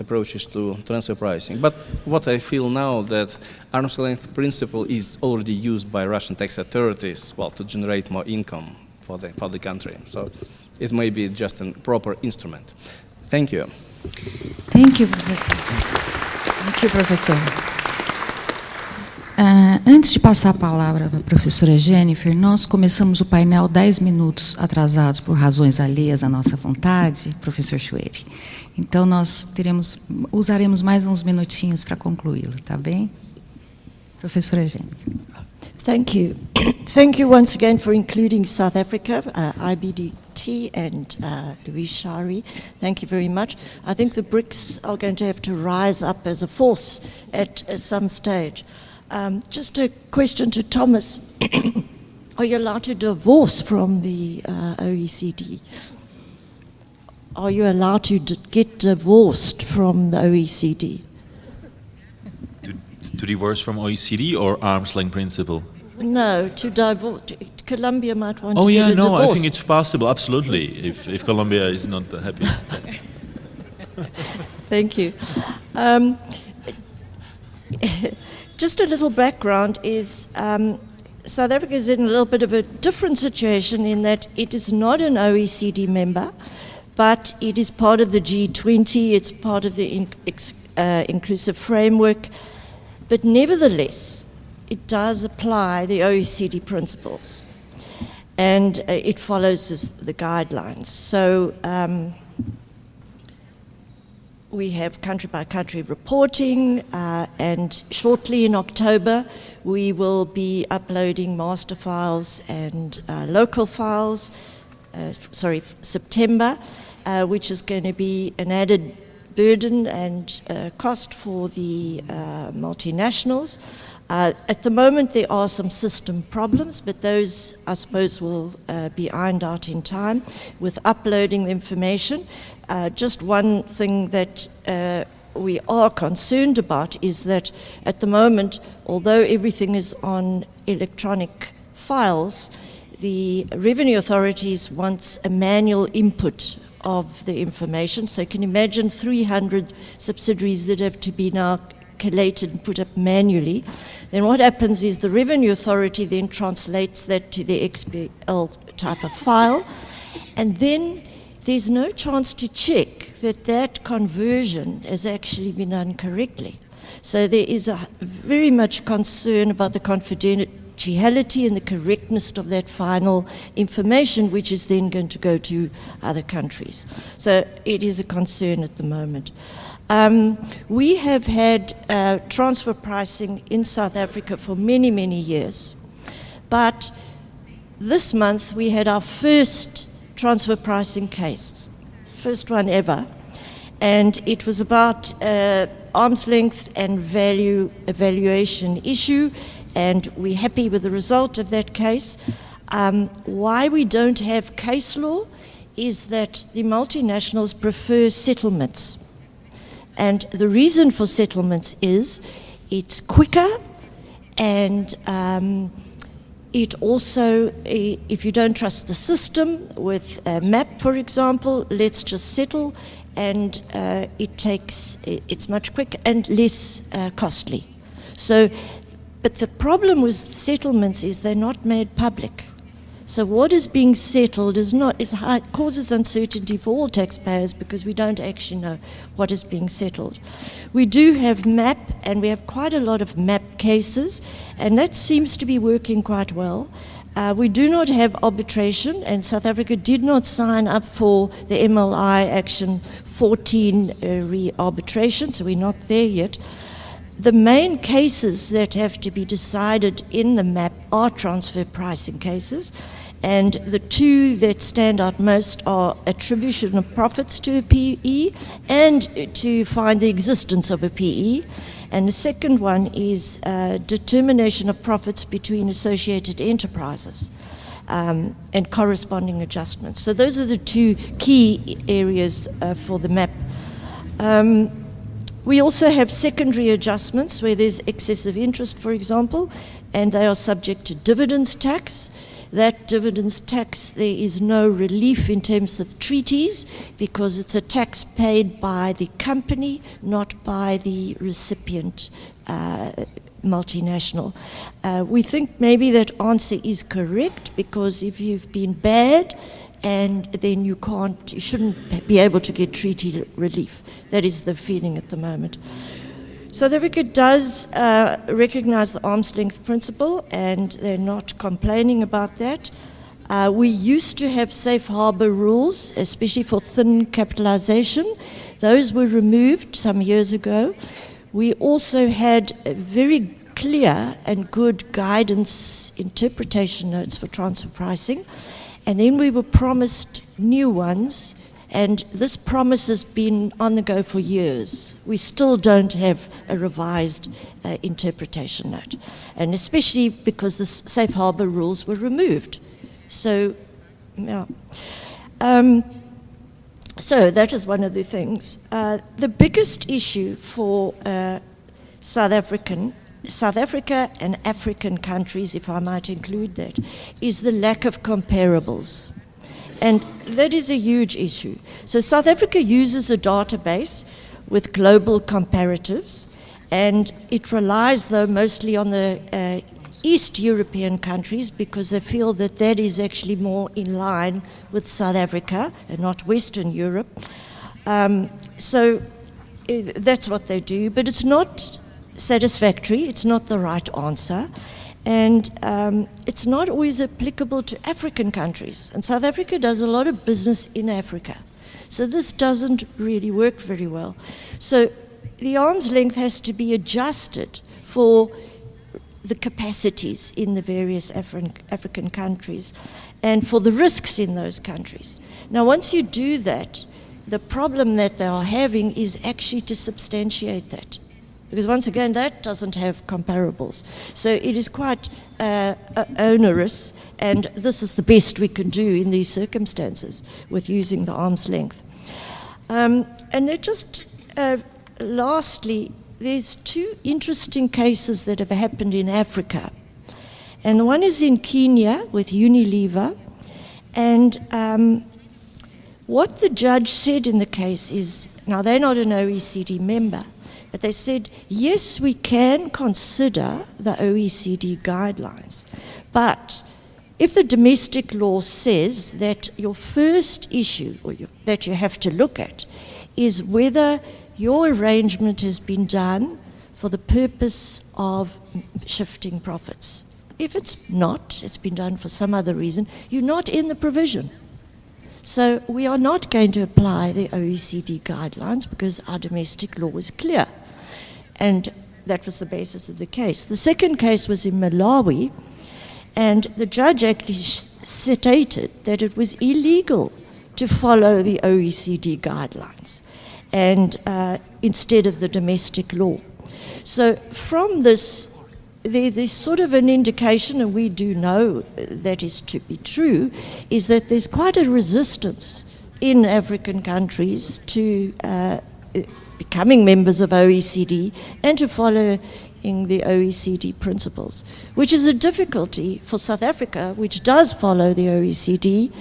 to transfer pricing. But what I feel now that arm's length principle is already used by Russian tax authorities, well, to generate more income for the country. So it may be just a proper instrument. Thank you. Thank you, professor. Thank you, professor. Antes de passar a palavra para a professora Jennifer, nós começamos o painel 10 minutos atrasados por razões alheias à nossa vontade, professor Chueri. Então, nós usaremos mais uns minutinhos para concluí-lo, tá bem? Professora Jennifer. Thank you. Thank you once again for including South Africa, IBDT, and Louise Shari. Thank you very much. I think the BRICS are going to have to rise up as a force at some stage. Just a question to Thomas. Are you allowed to divorce from the OECD? Are you allowed to get divorced from the OECD? To divorce from OECD or arm's length principle? No, to divorce. Colombia might want to get a divorce. I think it's possible, absolutely, if Colombia is not happy. Thank you. Just a little background is South Africa is in a little bit of a different situation in that it is not an OECD member, but it is part of the G20, it's part of the inclusive framework, but nevertheless, it does apply the OECD principles, and it follows the guidelines. So we have country-by-country reporting, and shortly in October, we will be uploading master files and local files, September, which is going to be an added burden and cost for the multinationals. At the moment, there are some system problems, but those, I suppose, will be ironed out in time with uploading the information. Just one thing that we are concerned about is that at the moment, although everything is on electronic files, the revenue authorities want a manual input of the information. So you can imagine 300 subsidiaries that have to be now collated and put up manually. Then what happens is the revenue authority then translates that to the XBL type of file, and then there's no chance to check that that conversion has actually been done correctly. So there is a very much concern about the confidentiality and the correctness of that final information, which is then going to go to other countries. So it is a concern at the moment. We have had transfer pricing in South Africa for many, many years. But this month we had our first transfer pricing case, first one ever. And it was about arm's length and value evaluation issue. And we're happy with the result of that case. Why we don't have case law is that the multinationals prefer settlements. And the reason for settlements is it's quicker, and it also, if you don't trust the system with a map, for example, let's just settle, and it's much quicker and less costly. So, but the problem with settlements is they're not made public. So what is being settled causes uncertainty for all taxpayers because we don't actually know what is being settled. We do have MAP, and we have quite a lot of MAP cases, and that seems to be working quite well. We do not have arbitration, and South Africa did not sign up for the MLI Action 14 re-arbitration, so we're not there yet. The main cases that have to be decided in the MAP are transfer pricing cases, and the two that stand out most are attribution of profits to a PE and to find the existence of a PE. And the second one is determination of profits between associated enterprises and corresponding adjustments. So those are the two key areas for the MAP. We also have secondary adjustments where there's excessive interest, for example, and they are subject to dividends tax. That dividends tax, there is no relief in terms of treaties because it's a tax paid by the company, not by the recipient multinational. We think maybe that answer is correct because if you've been bad, and then you shouldn't be able to get treaty relief. That is the feeling at the moment. South Africa does recognize the arm's length principle, and they're not complaining about that. We used to have safe harbor rules, especially for thin capitalization. Those were removed some years ago. We also had a very clear and good guidance interpretation notes for transfer pricing. And then we were promised new ones, and this promise has been on the go for years. We still don't have a revised interpretation note, and especially because the safe harbor rules were removed. So, yeah. So that is one of the things. The biggest issue for South Africa and African countries, if I might include that, is the lack of comparables. And that is a huge issue. So South Africa uses a database with global comparatives, and it relies, though, mostly on the East European countries because they feel that that is actually more in line with South Africa and not Western Europe. So that's what they do, but it's not satisfactory, it's not the right answer, and it's not always applicable to African countries. And South Africa does a lot of business in Africa, so this doesn't really work very well. So the arm's length has to be adjusted for the capacities in the various African countries and for the risks in those countries. Now, once you do that, the problem that they are having is actually to substantiate that. Because once again, that doesn't have comparables. So it is quite onerous, and this is the best we can do in these circumstances with using the arm's length. And then just lastly, there's two interesting cases that have happened in Africa. And one is in Kenya with Unilever. And what the judge said in the case is, now they're not an OECD member, but they said, yes, we can consider the OECD guidelines, but if the domestic law says that your first issue that you have to look at is whether your arrangement has been done for the purpose of shifting profits. If it's not, it's been done for some other reason, you're not in the provision. So we are not going to apply the OECD guidelines because our domestic law is clear. And that was the basis of the case. The second case was in Malawi, and the judge actually stated that it was illegal to follow the OECD guidelines and instead of the domestic law. So from this, there's sort of an indication, and we do know that is to be true, is that there's quite a resistance in African countries to becoming members of OECD and to following the OECD principles, which is a difficulty for South Africa, which does follow the OECD,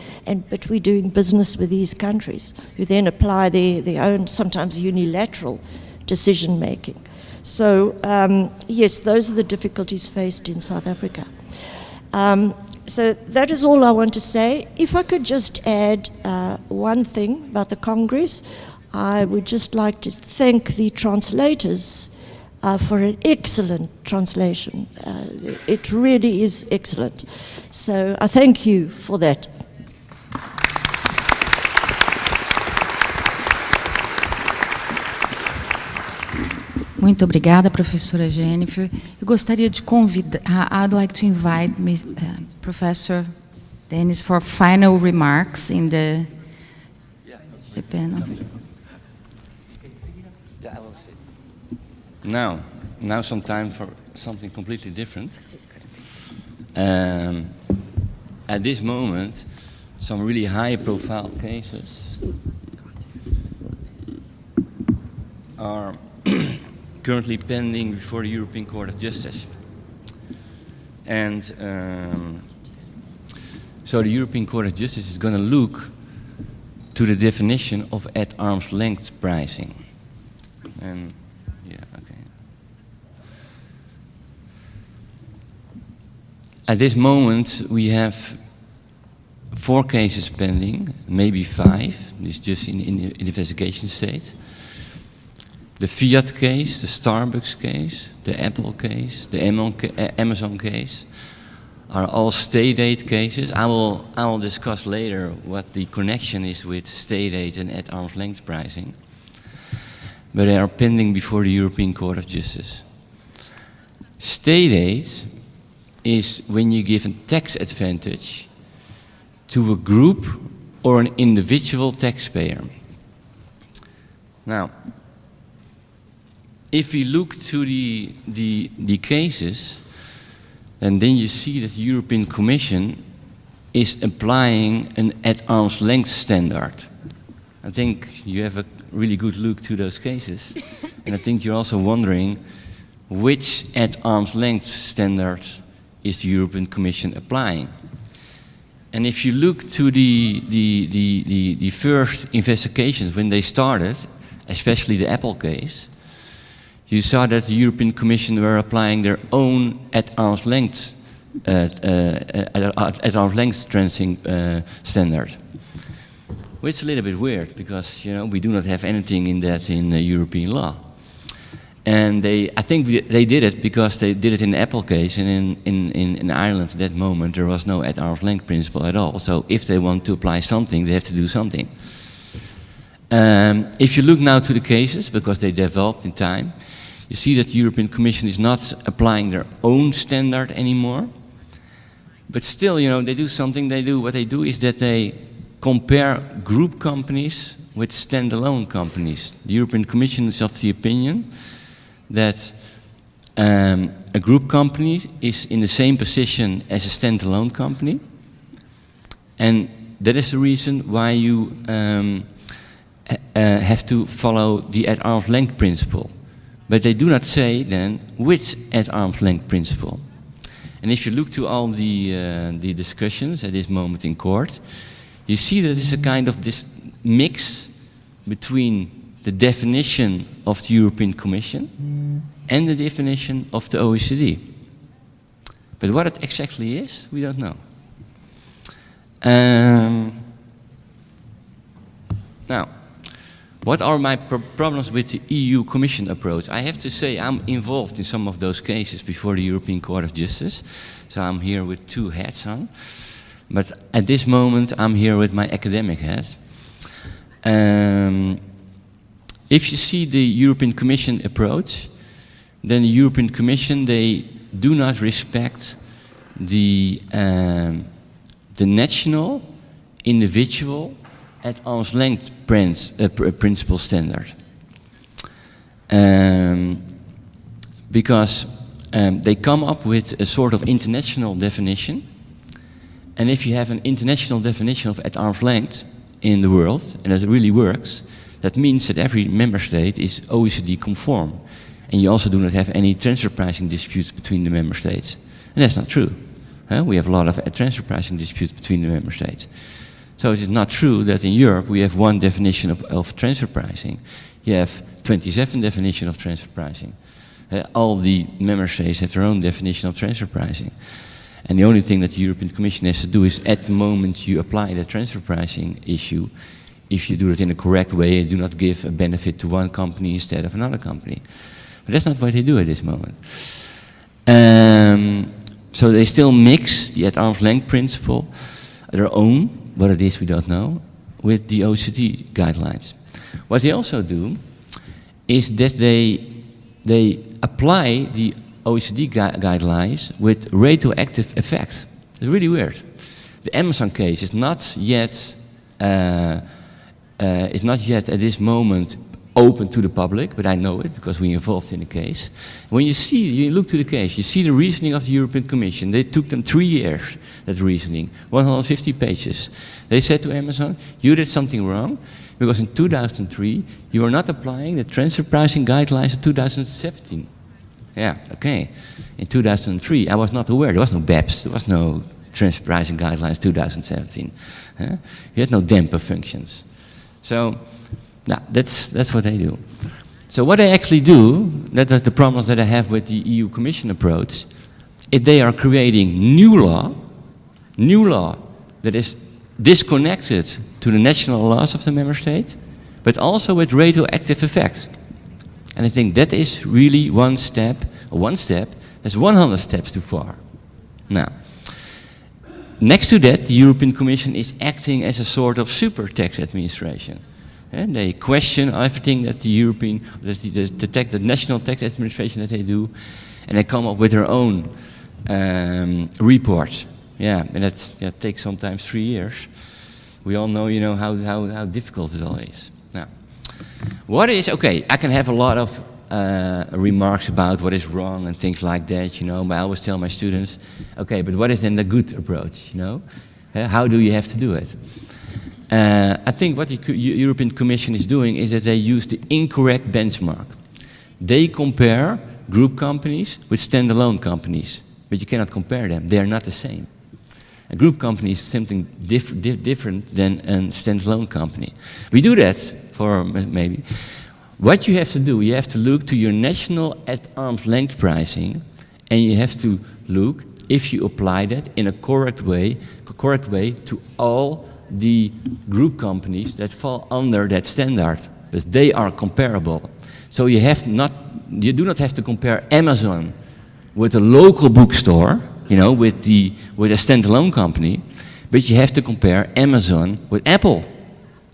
but we're doing business with these countries who then apply their own, sometimes unilateral decision making. So yes, those are the difficulties faced in South Africa. So that is all I want to say. If I could just add one thing about the Congress, I would just like to thank the translators for an excellent translation. It really is excellent. So I thank you for that. Muito obrigada, professora Jennifer. Eu gostaria de convidar, I'd like to invite Professor Dennis for final remarks in the panel. Now some time for something completely different. At this moment, some really high-profile cases are currently pending before the European Court of Justice. And so the European Court of Justice is going to look to the definition of at arm's length pricing. And yeah, okay. At this moment, we have 4 cases pending, maybe 5. This is just in the investigation state. The Fiat case, the Starbucks case, the Apple case, the Amazon case are all state aid cases. I will discuss later what the connection is with state aid and at arm's length pricing. But they are pending before the European Court of Justice. State aid is when you give a tax advantage to a group or an individual taxpayer. Now, if we look to the cases, and then you see that the European Commission is applying an at arm's length standard. I think you have a really good look to those cases, and I think you're also wondering which at arm's length standard is the European Commission applying. And if you look to the first investigations when they started, especially the Apple case, you saw that the European Commission were applying their own at arm's length standard. Which is a little bit weird because we do not have anything in that in European law. And I think they did it because they did it in the Apple case, and in Ireland at that moment there was no at arm's length principle at all. So if they want to apply something, they have to do something. If you look now to the cases, because they developed in time, you see that the European Commission is not applying their own standard anymore. But still, they do something. What they do is that they compare group companies with standalone companies. The European Commission is of the opinion that a group company is in the same position as a standalone company, and that is the reason why you have to follow the at arm's length principle. But they do not say then which at arm's length principle. And if you look to all the discussions at this moment in court, you see that it's a kind of this mix between the definition of the European Commission and the definition of the OECD. But what it exactly is, we don't know. Now, what are my problems with the EU Commission approach? I have to say I'm involved in some of those cases before the European Court of Justice, so I'm here with two hats on. But at this moment I'm here with my academic hat. If you see the European Commission approach, then the European Commission, they do not respect the national, individual, at arm's length principle standard. Because they come up with a sort of international definition, and if you have an international definition of at arm's length in the world, and it really works, that means that every member state is OECD conform. And you also do not have any transfer pricing disputes between the member states. And that's not true. We have a lot of transfer pricing disputes between the member states. So it is not true that in Europe we have one definition of transfer pricing. You have 27 definitions of transfer pricing. All the member states have their own definition of transfer pricing. And the only thing that the European Commission has to do is at the moment you apply the transfer pricing issue, if you do it in a correct way and do not give a benefit to one company instead of another company. But that's not what they do at this moment. So they still mix the at arm's length principle, their own, what it is we don't know, with the OECD guidelines. What they also do is that they apply the OECD guidelines with retroactive effect. It's really weird. The Amazon case is not yet at this moment open to the public, but I know it because we're involved in the case. When you look to the case, you see the reasoning of the European Commission. They took them 3 years, that reasoning, 150 pages. They said to Amazon, you did something wrong, because in 2003, you were not applying the transfer pricing guidelines of 2017. Yeah, okay. In 2003, I was not aware. There was no BEPS, there was no transfer pricing guidelines 2017. You had no damper functions. So, now, that's what they do. So what they actually do, that is the problem that I have with the EU Commission approach, is they are creating new law that is disconnected to the national laws of the member state, but also with retroactive effect. And I think that is really one step, that's 100 steps too far. Now, next to that, the European Commission is acting as a sort of super tax administration. And they question everything that the national tax administration that they do, and they come up with their own reports. Yeah, and that takes sometimes 3 years. We all know, how difficult it all is. Now, I can have a lot of remarks about what is wrong and things like that, but I always tell my students, okay, but what is then the good approach, How do you have to do it? I think what the European Commission is doing is that they use the incorrect benchmark. They compare group companies with standalone companies, but you cannot compare them. They are not the same. A group company is something different than a standalone company. We do that for maybe. What you have to do, you have to look to your national at arm's length pricing, and you have to look if you apply that in a correct way to all the group companies that fall under that standard, but they are comparable. So you do not have to compare Amazon with a local bookstore, with a standalone company, but you have to compare Amazon with Apple,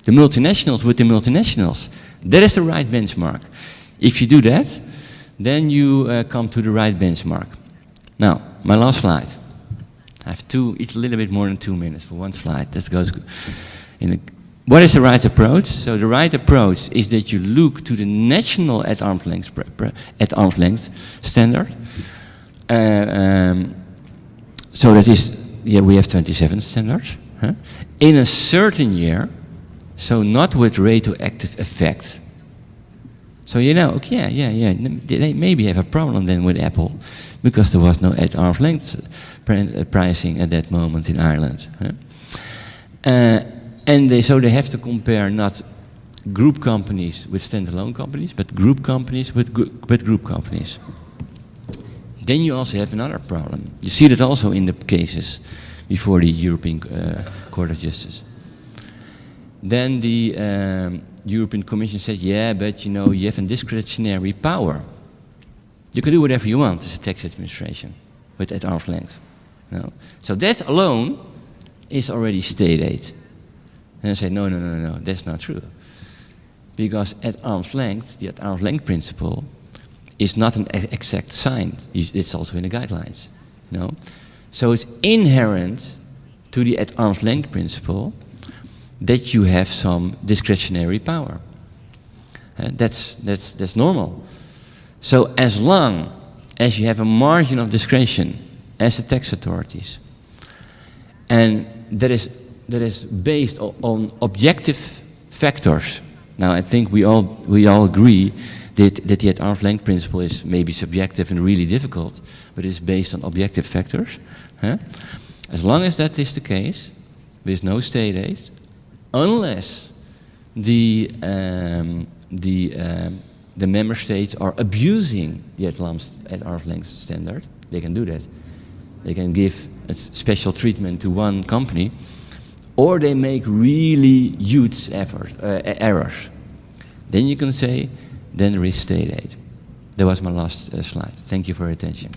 the multinationals with the multinationals. That is the right benchmark. If you do that, then you come to the right benchmark. Now, my last slide. I have it's a little bit more than 2 minutes for one slide. That goes in what is the right approach? So the right approach is that you look to the national at arm's length standard. So that is, we have 27 standards. Huh? In a certain year, so not with retroactive effect. So they maybe have a problem then with Apple, because there was no at arm's length pricing at that moment in Ireland. Huh? And so they have to compare not group companies with standalone companies, but group companies with group companies. Then you also have another problem. You see that also in the cases before the European Court of Justice. Then the European Commission said, yeah, but you have a discretionary power. You can do whatever you want as a tax administration with at arm's length. No. So that alone is already state aid. And I say, no, that's not true. Because at arm's length, the at arm's length principle is not an exact sign. It's also in the guidelines. No? So it's inherent to the at arm's length principle that you have some discretionary power. That's normal. So as long as you have a margin of discretion as the tax authorities, and that is based on objective factors. Now, I think we all agree that the at arm's length principle is maybe subjective and really difficult, but it's based on objective factors. Huh? As long as that is the case, there's no state aid, unless the member states are abusing the at arm's length standard. They can do that. They can give a special treatment to one company, or they make really huge errors. Then you can say, then there is state aid. That was my last slide. Thank you for your attention.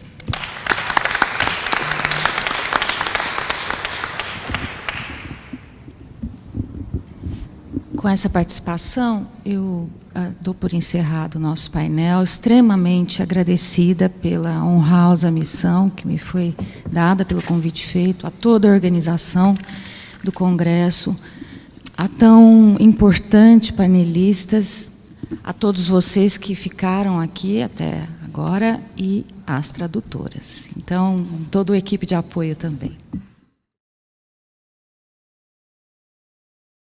Com essa participação, eu dou por encerrado o nosso painel, extremamente agradecida pela honrosa missão que me foi dada, pelo convite feito, a toda a organização do Congresso, a tão importante panelistas, a todos vocês que ficaram aqui até agora e às tradutoras. Então, toda a equipe de apoio também.